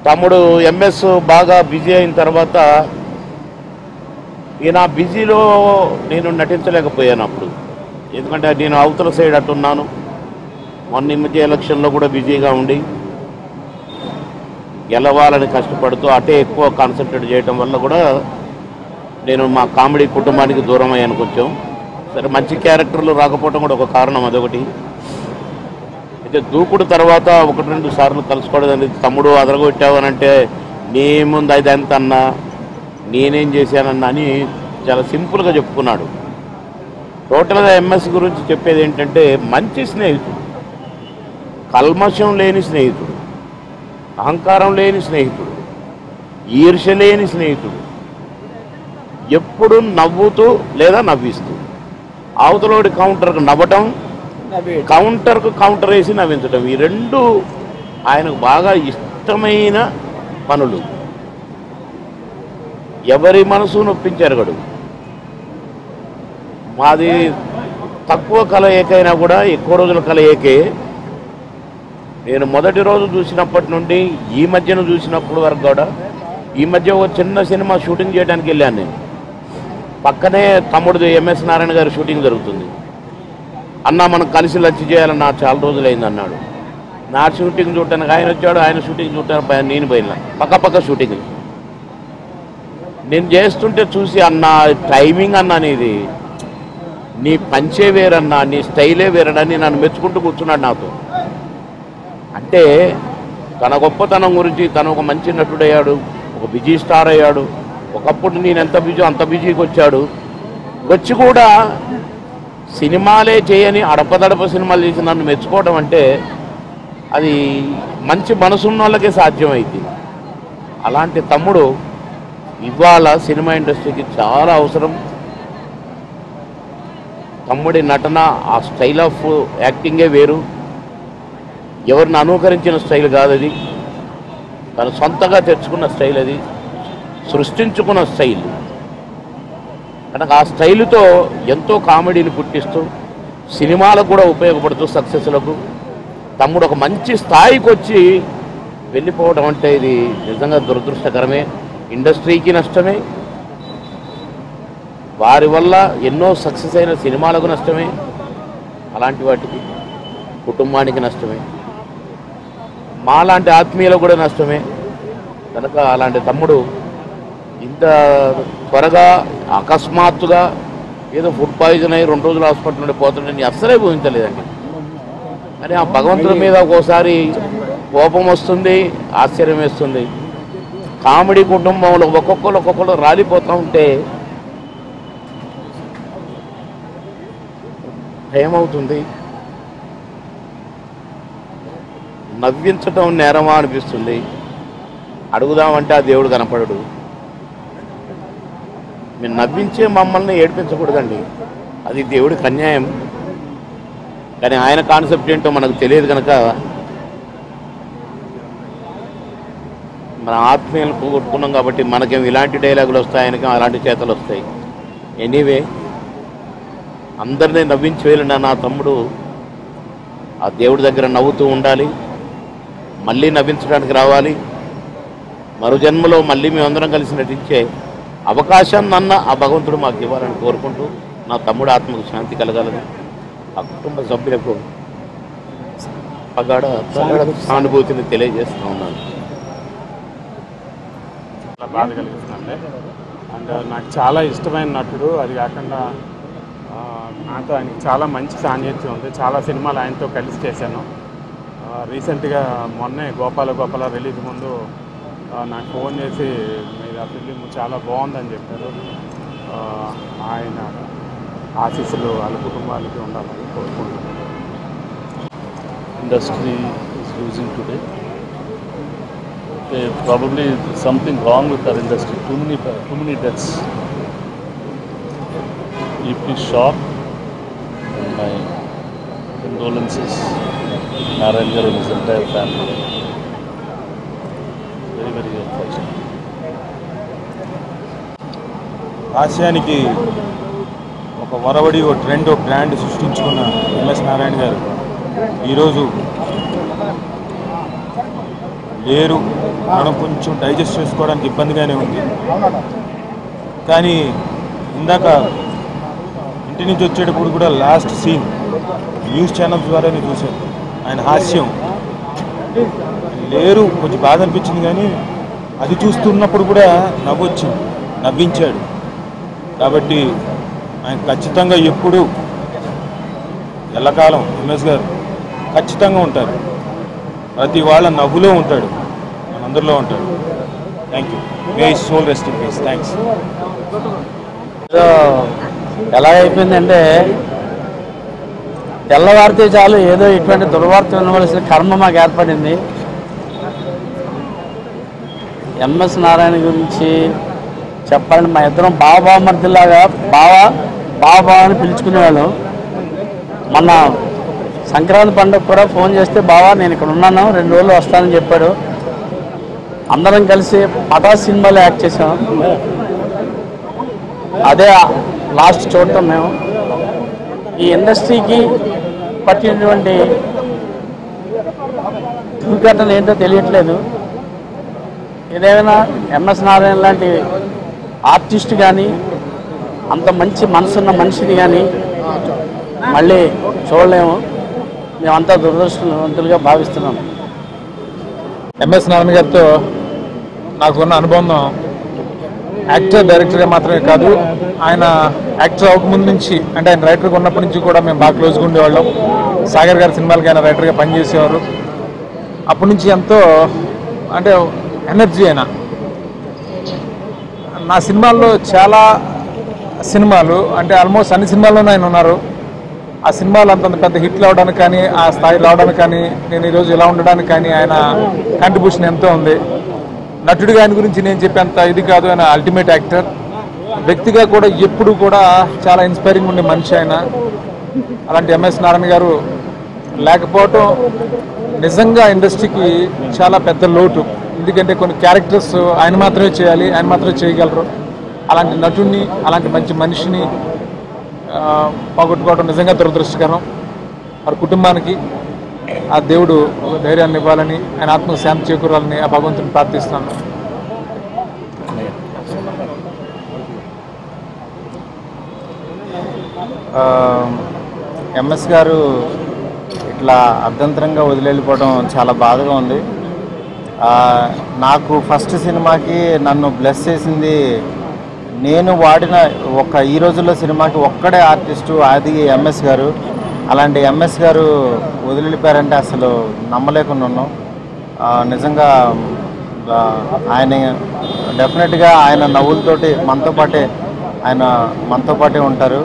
[SPEAKER 17] తమ్ముడు ఎంఎస్ బాగా బిజీ అయిన తర్వాత ఈయన బిజీలో నేను నటించలేకపోయాను అప్పుడు. ఎందుకంటే నేను అవతల సైడ్ అట్టున్నాను. మొన్న మధ్య ఎలక్షన్లో కూడా బిజీగా ఉండి గెలవాలని కష్టపడుతూ అటే ఎక్కువ కాన్సన్ట్రేట్ చేయడం వల్ల కూడా నేను మా కామెడీ కుటుంబానికి దూరం అయ్యాను కొంచెం. సరే, మంచి క్యారెక్టర్లు రాకపోవడం కూడా ఒక కారణం, అదొకటి. అయితే దూకుడు తర్వాత 1-2 సార్లు కలుసుకోవడం అనేది, తమ్ముడు అదరగొట్టావు అని అంటే నీ ముందు అది ఎంత అన్నా నేనేం చేశానన్నా అని చాలా సింపుల్గా చెప్పుకున్నాడు. టోటల్గా ఎంఎస్ గురించి చెప్పేది ఏంటంటే మంచి స్నేహితుడు, కల్మషం లేని స్నేహితుడు. అహంకారం లేని స్నేహితుడు, ఈర్ష్య లేని స్నేహితుడు, ఎప్పుడు నవ్వుతూ లేదా నవ్విస్తూ, అవతలోడి కౌంటర్కు నవ్వటం, కౌంటర్కు కౌంటర్ వేసి నవ్వించడం, ఈ రెండు ఆయనకు బాగా ఇష్టమైన పనులు. ఎవరి మనసు నొప్పించెరగడు. మాది తక్కువ కలయికైనా కూడా ఎక్కువ రోజుల కలయికే. నేను మొదటి రోజు చూసినప్పటి నుండి ఈ మధ్యన చూసినప్పుడు వరకు కూడా, ఈ మధ్య ఒక చిన్న సినిమా షూటింగ్ చేయడానికి వెళ్ళాను నేను. పక్కనే తమ్ముడిది ఎంఎస్ నారాయణ గారి షూటింగ్ జరుగుతుంది. అన్న మనం కలిసి లంచ్ చేయాలన్నా చాలా రోజులైంది అన్నాడు. నా షూటింగ్ చూడటానికి ఆయన వచ్చాడు, ఆయన షూటింగ్ చూడటానికి నేను పోయినా. పక్క షూటింగ్ నేను చేస్తుంటే చూసి అన్న టైమింగ్ అన్నా నీది, నీ పంచే వేరన్నా, నీ స్టైలే వేరని నన్ను మెచ్చుకుంటూ కూర్చున్నాడు నాతో. అంటే తన గొప్పతనం గురించి, తను ఒక మంచి నటుడయ్యాడు, ఒక బిజీ స్టార్ అయ్యాడు. ఒకప్పుడు నేను ఎంత బిజీ అంత బిజీకి వచ్చాడు. వచ్చి కూడా సినిమాలే చేయని అడపదడప సినిమాలు చేసి నన్ను మెచ్చుకోవడం అంటే అది మంచి మనసున్న వాళ్ళకే సాధ్యమైంది. అలాంటి తమ్ముడు ఇవాళ సినిమా ఇండస్ట్రీకి చాలా అవసరం. తమ్ముడి నటన, ఆ స్టైల్ ఆఫ్ యాక్టింగే వేరు. ఎవరిని అనుకరించిన స్టైల్ కాదు అది, తను సొంతగా తెచ్చుకున్న స్టైల్, అది సృష్టించుకున్న స్టైల్. కనుక ఆ స్టైలుతో ఎంతో కామెడీని పుట్టిస్తూ సినిమాలకు కూడా ఉపయోగపడుతూ సక్సెస్లకు తమ్ముడు ఒక మంచి స్థాయికి వచ్చి వెళ్ళిపోవడం అంటే ఇది నిజంగా దురదృష్టకరమే. ఇండస్ట్రీకి నష్టమే, వారి వల్ల ఎన్నో సక్సెస్ అయిన సినిమాలకు నష్టమే, అలాంటి వాటికి కుటుంబానికి నష్టమే, మాలాంటి ఆత్మీయులకు కూడా నష్టమే. కనుక అలాంటి తమ్ముడు ఇంత త్వరగా అకస్మాత్తుగా ఏదో ఫుడ్ పాయిజన్ అయ్యి 2 రోజులు హాస్పిటల్ నుండి పోతుండని అస్సలే ఊహించలేదండి. కానీ ఆ భగవంతుడి మీద ఒక్కోసారి కోపం వస్తుంది, ఆశ్చర్యం వేస్తుంది. కామెడీ కుటుంబంలో ఒక్కొక్కరు రాలిపోతూ ఉంటే భయమవుతుంది. నవ్వించటం నేరమా అనిపిస్తుంది. అడుగుదామంటే ఆ దేవుడు కనపడడు. మీరు నవ్వించే మమ్మల్ని ఏడిపించకూడదండి, అది దేవుడికి అన్యాయం. కానీ ఆయన కాన్సెప్ట్ ఏంటో మనకు తెలియదు కనుక మన ఆత్మీయులను పోగొట్టుకున్నాం కాబట్టి మనకేం ఇలాంటి డైలాగులు వస్తాయి, ఆయనకేం అలాంటి చేతలు వస్తాయి. ఎనీవే అందరినీ నవ్వించి వెళ్ళిన నా తమ్ముడు ఆ దేవుడి దగ్గర నవ్వుతూ ఉండాలి, మళ్ళీ నవ్వించడానికి రావాలి. మరో జన్మలో మళ్ళీ మేమందరం కలిసి నటించే అవకాశం నన్న ఆ భగవంతుడు మాకు ఇవ్వాలని కోరుకుంటూ నా తమ్ముడు ఆత్మకు శాంతి కలగాలని ఆ కుటుంబ సభ్యులకు ప్రగాఢ సానుభూతిని తెలియజేస్తూ ఉన్నాను.
[SPEAKER 18] చాలా బాధ కలిగిస్తుందండి. అండ్ నాకు చాలా ఇష్టమైన నటుడు. అది కాకుండా నాతో ఆయనకి చాలా మంచి సాన్నిధ్యం ఉంది. చాలా సినిమాలు ఆయనతో కలిసి చేశాను. రీసెంట్గా మొన్నే గోపాల రిలీజ్ ముందు నాకు ఫోన్ చేసి మీరు ఆ ఫిలిం చాలా బాగుందని చెప్పారు. ఆయన ఆశీస్సులు వాళ్ళ కుటుంబాలకి ఉండాలని కోరుకుంటున్నాను.
[SPEAKER 19] Industry is losing today. Probably something wrong with our industry. Too many deaths. Deeply shocked. And my condolences, Narayan Garu and his entire family. Very, very unfortunate.
[SPEAKER 11] హాస్యానికి ఒక వరవడి, ఒక ట్రెండ్, ఒక బ్రాండ్ సృష్టించుకున్న ఎంఎస్ నారాయణ గారు ఈరోజు లేరు. మనం కొంచెం డైజెస్ట్ చేసుకోవడానికి ఇబ్బందిగానే ఉంది. కానీ ఇందాక ఇంటి నుంచి వచ్చేటప్పుడు కూడా లాస్ట్ సీన్ న్యూస్ ఛానల్స్ ద్వారానే చూశాను. ఆయన హాస్యం లేరు, కొంచెం బాధ అనిపించింది. కానీ అది చూస్తున్నప్పుడు కూడా నవ్వొచ్చింది, నవ్వించాడు. కాబట్టి ఆయన ఖచ్చితంగా ఎప్పుడు ఎల్లకాలం ఎంఎస్ గారు ఖచ్చితంగా ఉంటారు. ప్రతి వాళ్ళ నవ్వులో ఉంటాడు, మనందరిలో ఉంటాడు. Thank you. May soul rest in peace. Thanks.
[SPEAKER 20] ఎలా అయిపోయిందంటే తెల్లవారితే చాలు ఏదో ఇటువంటి దుర్వార్త వినవలసిన కర్మ మాకు ఏర్పడింది. ఎంఎస్ నారాయణ గురించి చెప్పాలంటే మా ఇద్దరం బావమర్దిలాగా బావా అని పిలుచుకునేవాళ్ళం. మొన్న సంక్రాంతి పండుగ కూడా ఫోన్ చేస్తే బావా నేను ఇక్కడ ఉన్నాను 2 రోజులు వస్తానని చెప్పాడు. అందరం కలిసి పటాస్ సినిమాలో యాక్ట్ చేసాం. అదే లాస్ట్ చూడటం మేము. ఈ ఇండస్ట్రీకి పట్టినటువంటి దుర్ఘటన ఏంటో తెలియట్లేదు. ఏదైనా ఎంఎస్ నారాయణ లాంటి ఆర్టిస్ట్ కానీ అంత మంచి మనసున్న మనిషిని కానీ మళ్ళీ చూడలేము. మేమంతా దురదృష్టవంతులుగా భావిస్తున్నాం.
[SPEAKER 11] ఎంఎస్ నారాయణ గారితో నాకున్న అనుబంధం యాక్టర్ డైరెక్టర్గా మాత్రమే కాదు, ఆయన యాక్టర్ అవ్వకముందు నుంచి అంటే ఆయన రైటర్గా ఉన్నప్పటి నుంచి కూడా మేము బాగా క్లోజ్గా ఉండేవాళ్ళం. సాగర్ గారి సినిమాలకి ఆయన రైటర్గా పనిచేసేవారు. అప్పటి నుంచి ఎంతో అంటే ఎనర్జీ అయినా నా సినిమాల్లో చాలా సినిమాలు అంటే ఆల్మోస్ట్ అన్ని సినిమాల్లోనే ఆయన ఉన్నారు. ఆ సినిమాలు అంతంత పెద్ద హిట్లు అవడానికి కానీ ఆ స్థాయి రావడానికి కానీ నేను ఈరోజు ఇలా ఉండడానికి కానీ ఆయన కాంట్రిబ్యూషన్ ఎంతో ఉంది. నటుడిగా ఆయన గురించి నేను చెప్పేంత ఇది కాదు. ఆయన అల్టిమేట్ యాక్టర్. వ్యక్తిగా కూడా ఎప్పుడు కూడా చాలా ఇన్స్పైరింగ్ ఉండే మనిషి ఆయన. అలాంటి ఎంఎస్ నారాయణ గారు లేకపోవటం నిజంగా ఇండస్ట్రీకి చాలా పెద్ద లోటు. ఎందుకంటే కొన్ని క్యారెక్టర్స్ ఆయన మాత్రమే చేయాలి, ఆయన మాత్రమే చేయగలరు. అలాంటి నటుడిని అలాంటి మంచి మనిషిని పోగొట్టుకోవడం నిజంగా దురదృష్టకరం. వారి కుటుంబానికి ఆ దేవుడు ధైర్యాన్ని ఇవ్వాలని, ఆయన ఆత్మకు శాంతి చేకూరాలని ఆ భగవంతుని ప్రార్థిస్తాను.
[SPEAKER 20] ఎంఎస్ గారు ఇట్లా అర్ధంతరంగా వదిలేళ్ళిపోవడం చాలా బాధగా ఉంది. నాకు ఫస్ట్ సినిమాకి నన్ను బ్లెస్ చేసింది, నేను వాడిన ఈ రోజుల్లో సినిమాకి ఒక్కడే ఆర్టిస్టు, అది ఎంఎస్ గారు. అలాంటి ఎంఎస్ గారు వదిలిపోయారంటే అసలు నమ్మలేకుండా ఉన్నాం. నిజంగా ఆయన డెఫినెట్గా ఆయన నవ్వులతోటి మనతో పాటే ఉంటారు.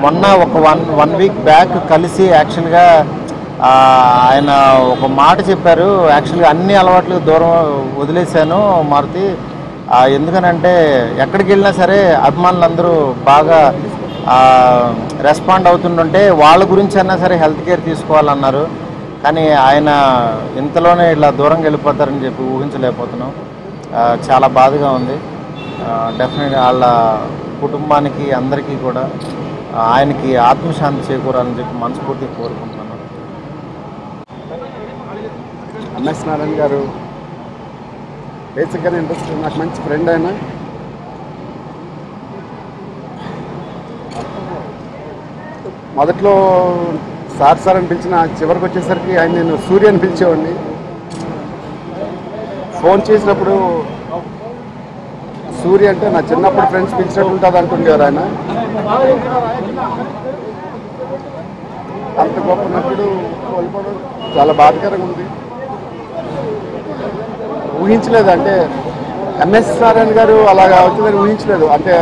[SPEAKER 20] మొన్న ఒక వన్ వీక్ బ్యాక్ కలిసి యాక్చువల్గా ఆయన ఒక మాట చెప్పారు. యాక్చువల్గా అన్ని అలవాట్లు దూరం వదిలేశాను మారుతి, ఎందుకనంటే ఎక్కడికి వెళ్ళినా సరే అభిమానులందరూ బాగా రెస్పాండ్ అవుతుంటే వాళ్ళ గురించి అయినా సరే హెల్త్ కేర్ తీసుకోవాలన్నారు. కానీ ఆయన ఇంతలోనే ఇలా దూరంగా వెళ్ళిపోతారని చెప్పి ఊహించలేకపోతున్నాం. చాలా బాధగా ఉంది. డెఫినెట్గా వాళ్ళ కుటుంబానికి అందరికీ కూడా ఆయనకి ఆత్మశాంతి చేకూరాలని చెప్పి మనస్ఫూర్తిగా కోరుకుంటున్నాను.
[SPEAKER 9] ఎంఎస్ నారాయణ గారు బేసిక్గానే ఇండస్ట్రీ నాకు మంచి ఫ్రెండ్. ఆయన మొదట్లో సార్ అని పిలిచిన చివరికి వచ్చేసరికి ఆయన నేను సూర్య అని పిలిచేవాడిని. ఫోన్ చేసినప్పుడు సూర్య అంటే నా చిన్నప్పుడు ఫ్రెండ్స్ పిలిచినట్టు ఉంటుంది అంటుండేవారు ఆయన. అంత గొప్ప నటుడు కోల్పోవడం చాలా బాధాకరంగా ఉంది. ఊహించలేదు, అంటే ఎంఎస్ నారాయణ గారు అలాగా అవుతుందని ఊహించలేదు. అంటే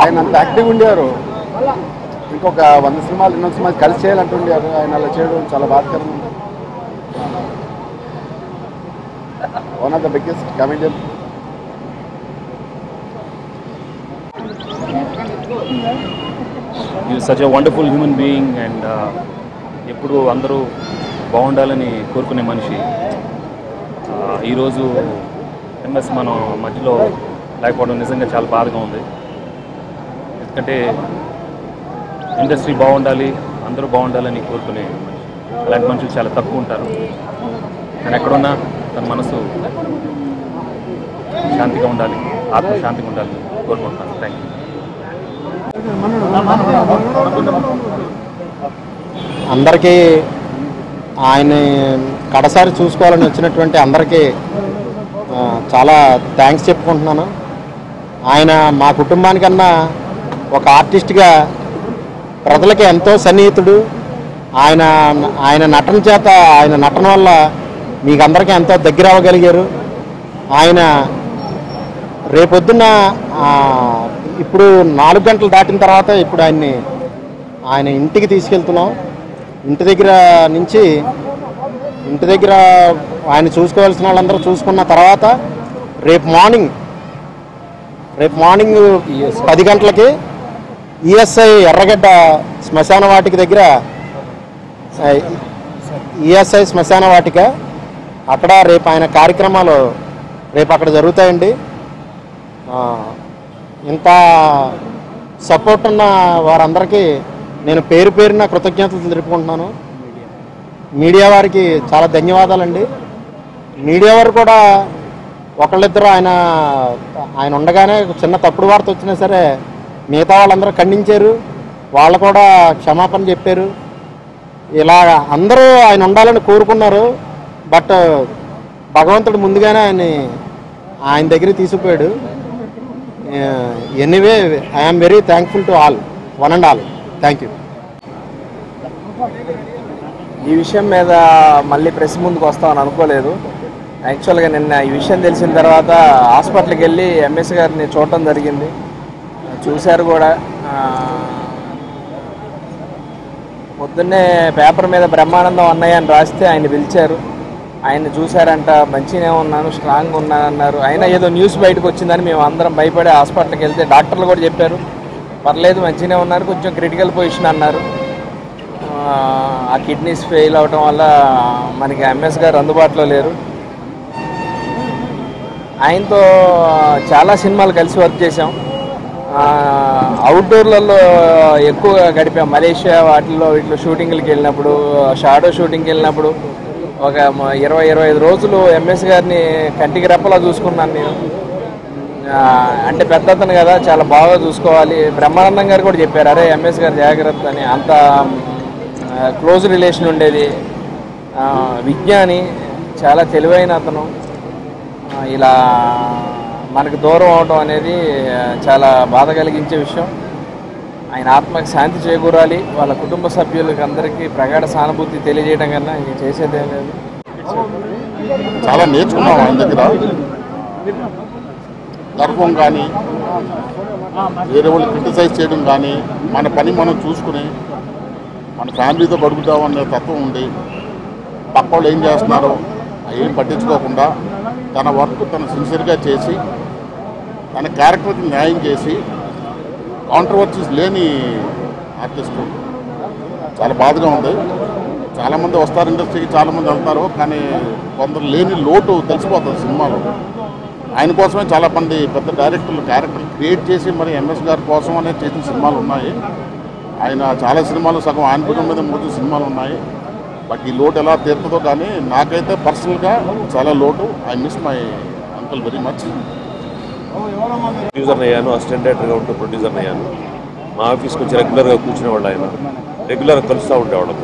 [SPEAKER 9] ఆయన అంత యాక్టివ్గా ఉండేవారు. ఇంకొక 100 సినిమాలు 200 సినిమాలు కలిసి చేయాలంటుండేవారు. ఆయన అలా చేయడం చాలా బాధాకరంగా ఉంది. One of the biggest comedian.
[SPEAKER 19] He is such a wonderful human being and ఎప్పుడు అందరూ బాగుండాలని కోరుకునే మనిషి. ఈరోజు ఎంఎస్ మనం మధ్యలో లేకపోవడం నిజంగా చాలా బాధగా ఉంది. ఎందుకంటే ఇండస్ట్రీ బాగుండాలి, అందరూ బాగుండాలని కోరుకునే మనిషి. అలాంటి మనుషులు చాలా తక్కువ ఉంటారు. కానీ ఎక్కడున్నా తన మనసు శాంతిగా ఉండాలి, ఆత్మశాంతిగా ఉండాలని కోరుకుంటున్నాను. Thank you.
[SPEAKER 5] అందరికీ ఆయన కడసారి చూసుకోవాలని వచ్చినటువంటి అందరికీ చాలా థ్యాంక్స్ చెప్పుకుంటున్నాను. ఆయన మా కుటుంబానికన్నా ఒక ఆర్టిస్ట్గా ప్రజలకి ఎంతో సన్నిహితుడు. ఆయన నటన చేత, ఆయన నటన వల్ల మీకు అందరికీ ఎంతో దగ్గర అవ్వగలిగారు. ఆయన రేపొద్దున్న ఇప్పుడు 4 గంటలు దాటిన తర్వాత ఇప్పుడు ఆయన ఇంటికి తీసుకెళ్తున్నాం. ఇంటి దగ్గర
[SPEAKER 20] ఆయన చూసుకోవాల్సిన వాళ్ళందరూ చూసుకున్న తర్వాత రేపు మార్నింగ్ 10 గంటలకి ఈఎస్ఐ ఎర్రగడ్డ శ్మశాన వాటిక దగ్గర ఈఎస్ఐ శ్మశాన వాటిక అక్కడ రేపు ఆయన కార్యక్రమాలు రేపు అక్కడ జరుగుతాయండి. ఇంత సపోర్ట్ ఉన్న వారందరికీ నేను పేరు పేరున కృతజ్ఞతలు తెలుపుకుంటున్నాను. మీడియా వారికి చాలా ధన్యవాదాలండి. మీడియా వారు కూడా ఒకళ్ళిద్దరు ఆయన ఉండగానే చిన్న తప్పుడు వార్త వచ్చినా సరే మిగతా వాళ్ళందరూ ఖండించారు, వాళ్ళు కూడా క్షమాపణ చెప్పారు. ఇలా అందరూ ఆయన ఉండాలని కోరుకున్నారు. బట్ భగవంతుడు ముందుగానే ఆయన దగ్గరికి తీసుకుపోయాడు. Anyway I'm very thankful to all, one and all. Thank you.
[SPEAKER 21] ఈ విషయం మీద మళ్ళీ ప్రెస్ ముందుకు వస్తామని అనుకోలేదు. యాక్చువల్గా నిన్న ఈ విషయం తెలిసిన తర్వాత హాస్పిటల్కి వెళ్ళి ఎంఎస్ గారిని చూడటం జరిగింది. చూశారు కూడా. పొద్దున్నే పేపర్ మీద బ్రహ్మానందం అన్నయ్య అని రాస్తే ఆయన పిలిచారు. ఆయన చూశారంట, మంచిగానే ఉన్నాను, స్ట్రాంగ్గా ఉన్నానన్నారు. అయినా ఏదో న్యూస్ బయటకు వచ్చిందని మేము అందరం భయపడి హాస్పిటల్కి వెళ్తే డాక్టర్లు కూడా చెప్పారు పర్లేదు మంచిగానే ఉన్నారు, కొంచెం క్రిటికల్ పొజిషన్ అన్నారు. ఆ కిడ్నీస్ ఫెయిల్ అవటం వల్ల మనకి ఎంఎస్ గారు అందుబాటులో లేరు. ఆయనతో చాలా సినిమాలు కలిసి వర్క్ చేసాం. అవుట్డోర్లలో ఎక్కువగా గడిపాం. మలేషియా వీటిలో షూటింగ్లకి వెళ్ళినప్పుడు, షాడో షూటింగ్కి వెళ్ళినప్పుడు ఒక 20-25 రోజులు ఎంఎస్ గారిని కంటికి రెప్పలా చూసుకున్నాను నేను. అంటే పెద్ద అతను కదా, చాలా బాగా చూసుకోవాలి. బ్రహ్మానందం గారు కూడా చెప్పారు, అరే ఎంఎస్ గారు జాగ్రత్త అని. అంత క్లోజ్ రిలేషన్ ఉండేది. విజ్ఞాని, చాలా తెలివైన అతను. ఇలా మనకు దూరం అవడం అనేది చాలా బాధ కలిగించే విషయం. ఆయన ఆత్మకి శాంతి చేకూరాలి. వాళ్ళ కుటుంబ సభ్యులకి అందరికీ ప్రగాఢ సానుభూతి తెలియజేయడం కన్నా ఇంక చేసేదేం లేదు.
[SPEAKER 7] చాలా నేర్చుకున్నాం ఆయన దగ్గర. గర్వం కానీ, వేరే వాళ్ళు క్రిటిసైజ్ చేయడం కానీ, మన పని మనం చూసుకుని మన ఫ్యామిలీతో గడుపుతామనే తత్వం ఉంది. పక్క వాళ్ళు ఏం చేస్తున్నారో ఏం పట్టించుకోకుండా తన వర్క్ తను సిన్సియర్గా చేసి తన క్యారెక్టర్కి న్యాయం చేసి కాంట్రవర్సీస్ లేని ఆర్టిస్టు. చాలా బాధగా ఉంది. చాలామంది వస్తారు ఇండస్ట్రీకి, చాలామంది వెళ్తారు, కానీ కొందరు లేని లోటు తెలిసిపోతుంది సినిమాలో. ఆయన కోసమే చాలా మంది పెద్ద డైరెక్టర్లు క్యారెక్టర్లు క్రియేట్ చేసి మరి ఎంఎస్ గారి కోసం అనేది చేసిన సినిమాలు ఉన్నాయి. ఆయన చాలా సినిమాలు సగం ఆయన పేరు మీద 3 సినిమాలు ఉన్నాయి. బట్ ఈ లోటు ఎలా తీరుతుందో కానీ నాకైతే పర్సనల్గా చాలా లోటు. I miss my uncle very much.
[SPEAKER 22] Producer అయ్యాను, అసిస్టెంట్ డైరెక్టర్గా ఉంటూ ప్రొడ్యూసర్ అయ్యాను. మా ఆఫీస్కి వచ్చి రెగ్యులర్గా కూర్చునేవాళ్ళు. ఆయన రెగ్యులర్గా కలుస్తూ ఉండేవాళ్ళం.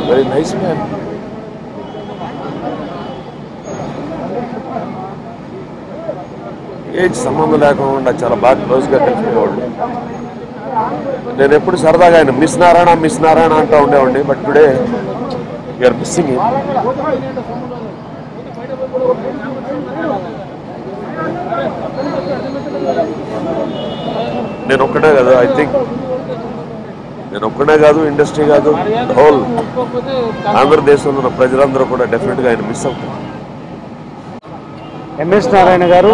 [SPEAKER 22] Very nice man. ఏజ్ సంబంధం లేకుండా చాలా బాగా క్లోజ్గా కలిసిపోయేవాళ్ళు. నేను ఎప్పుడు సరదాగా ఆయన మిస్ నారాయణ అంటూ ఉండేవాడిని. But today you're missing him. నేను ఒక్కడే కాదు, ఐ థింక్ నేను ఒక్కడే కాదు, ఇండస్ట్రీ కాదు, హోల్ ఆంధ్రదేశంలో ఉన్న ప్రజలందరూ కూడా డెఫినెట్గా ఆయన మిస్ అవుతారు.
[SPEAKER 5] ఎంఎస్ నారాయణ గారు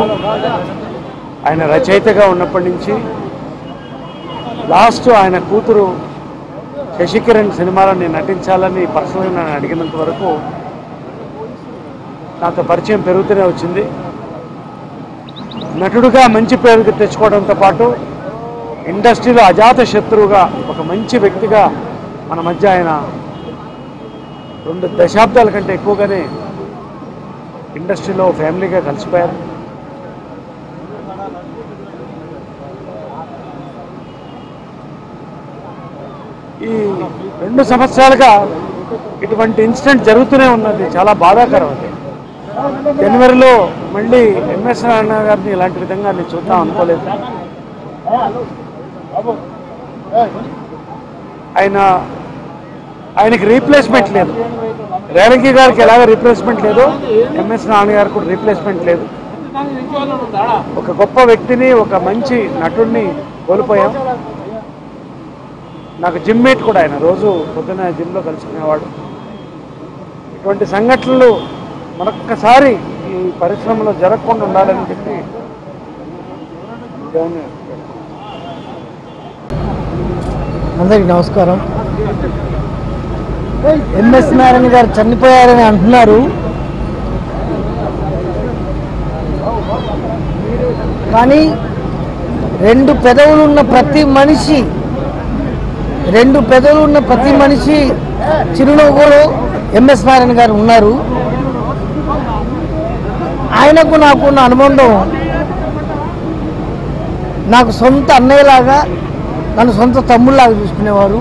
[SPEAKER 5] ఆయన రచయితగా ఉన్నప్పటి నుంచి లాస్ట్ ఆయన కూతురు శశికిరణ్ సినిమాలో నేను నటించాలని పర్సనల్గా నన్ను అడిగినంత వరకు నాతో పరిచయం పెరుగుతూనే వచ్చింది. నటుడుగా మంచి పేరు తెచ్చుకోవడంతో పాటు ఇండస్ట్రీలో అజాత శత్రువుగా ఒక మంచి వ్యక్తిగా మన మధ్య ఆయన 2 దశాబ్దాల కంటే ఎక్కువగానే ఇండస్ట్రీలో ఫ్యామిలీగా కలిసిపోయారు. ఈ 2 సంవత్సరాలుగా ఇటువంటి ఇన్సిడెంట్ జరుగుతూనే ఉన్నది. చాలా బాధాకరం. అది జనవరిలో మళ్ళీ ఎంఎస్ నారాయణ గారిని ఇలాంటి విధంగా నేను చూద్దాం అనుకోలేదు. ఆయనకి రీప్లేస్మెంట్ లేదు. రేలంగి గారికి ఎలాగ రీప్లేస్మెంట్ లేదు, ఎంఎస్ నారాయణ గారికి కూడా రీప్లేస్మెంట్ లేదు.
[SPEAKER 3] ఒక గొప్ప వ్యక్తిని, ఒక మంచి నటుడిని కోల్పోయాం. నాకు జిమ్ మేట్ కూడా ఆయన, రోజు పొద్దున్న జిమ్లో కలుసుకునేవాడు. ఇటువంటి సంఘటనలు మరొక్కసారి ఈ పరిశ్రమలో జరగకుండా ఉండాలని చెప్పి దేవుని
[SPEAKER 4] అందరికి నమస్కారం. ఎంఎస్ నారాయణ గారు చనిపోయారని అంటున్నారు, కానీ రెండు పెదవులు ఉన్న ప్రతి మనిషి చిరునవ్వులో ఎంఎస్ నారాయణ గారు ఉన్నారు. ఆయనకు నాకున్న అనుబంధం నాకు సొంత అన్నయ్యలాగా, నన్ను సొంత తమ్ముళ్ళలాగా చూసుకునేవారు.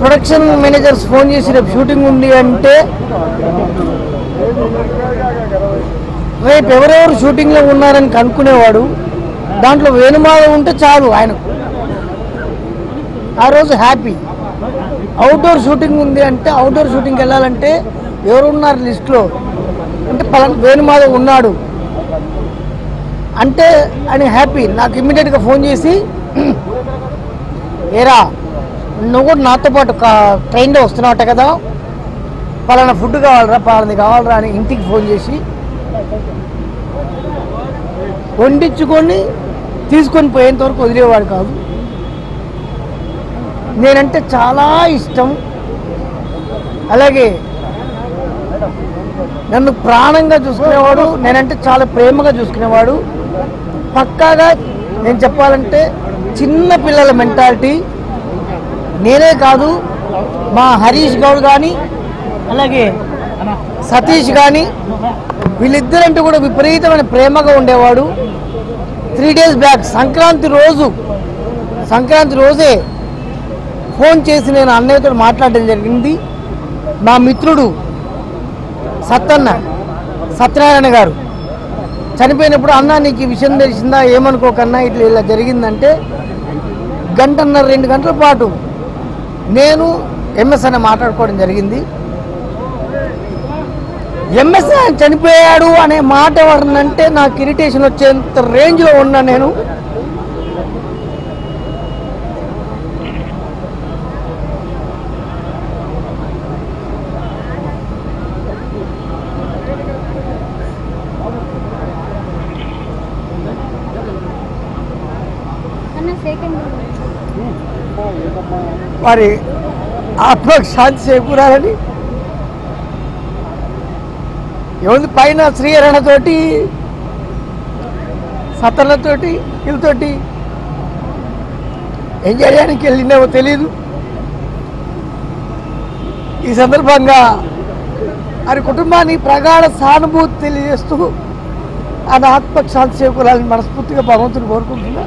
[SPEAKER 4] ప్రొడక్షన్ మేనేజర్స్ ఫోన్ చేసి రేపు షూటింగ్ ఉంది అంటే రేపు ఎవరెవరు షూటింగ్లో ఉన్నారని కనుక్కునేవాడు. దాంట్లో వేణుమాధవ్ ఉంటే చాలు ఆయనకు, ఆ రోజు హ్యాపీ. అవుట్డోర్ షూటింగ్ ఉంది అంటే, అవుట్డోర్ షూటింగ్కి వెళ్ళాలంటే ఎవరు ఉన్నారు లిస్ట్లో అంటే పలానా వేణుమాధవ్ ఉన్నాడు అంటే ఆయన హ్యాపీ. నాకు ఇమ్మీడియట్గా ఫోన్ చేసి, ఏరా నువ్వు కూడా నాతో పాటు ట్రైన్లో వస్తున్నావట కదా, పలానా ఫుడ్ కావాలరా, పలానది కావాలరా అని ఇంటికి ఫోన్ చేసి వండించుకొని తీసుకొని పోయేంత వరకు వదిలేవాడు కాదు. నేనంటే చాలా ఇష్టం. అలాగే నన్ను ప్రాణంగా చూసుకునేవాడు, నేనంటే చాలా ప్రేమగా చూసుకునేవాడు. పక్కాగా నేను చెప్పాలంటే చిన్న పిల్లల మెంటాలిటీ. నేనే కాదు, మా హరీష్ గౌడ్ కానీ అలాగే సతీష్ కానీ వీళ్ళిద్దరంటే కూడా విపరీతమైన ప్రేమగా ఉండేవాడు. 3 days బ్యాక్ సంక్రాంతి రోజే ఫోన్ చేసి నేను అన్నయ్యతో మాట్లాడడం జరిగింది. మా మిత్రుడు సత్యనారాయణ గారు చనిపోయినప్పుడు, అన్న నీకు ఈ విషయం తెలిసిందా, ఏమనుకోకన్నా ఇలా జరిగిందంటే, 1.5 2 గంటల పాటు నేను ఎంఎస్ అనే మాట్లాడుకోవడం జరిగింది. ఎంఎస్ చనిపోయాడు అనే మాట ఎవరినంటే నాకు ఇరిటేషన్ వచ్చేంత రేంజ్లో ఉన్నా నేను. వారి ఆత్మకు శాంతి చేకూరాలని ఏముంది, పైన శ్రీహరణతోటి సతలతోటి వీళ్ళతోటి ఎంజాయ్ చేయడానికి వెళ్ళినామో తెలీదు. ఈ సందర్భంగా వారి కుటుంబాన్ని ప్రగాఢ సానుభూతి తెలియజేస్తూ ఆయన ఆత్మకు శాంతి చేకూరాలని మనస్ఫూర్తిగా భగవంతుని కోరుకుంటున్నా.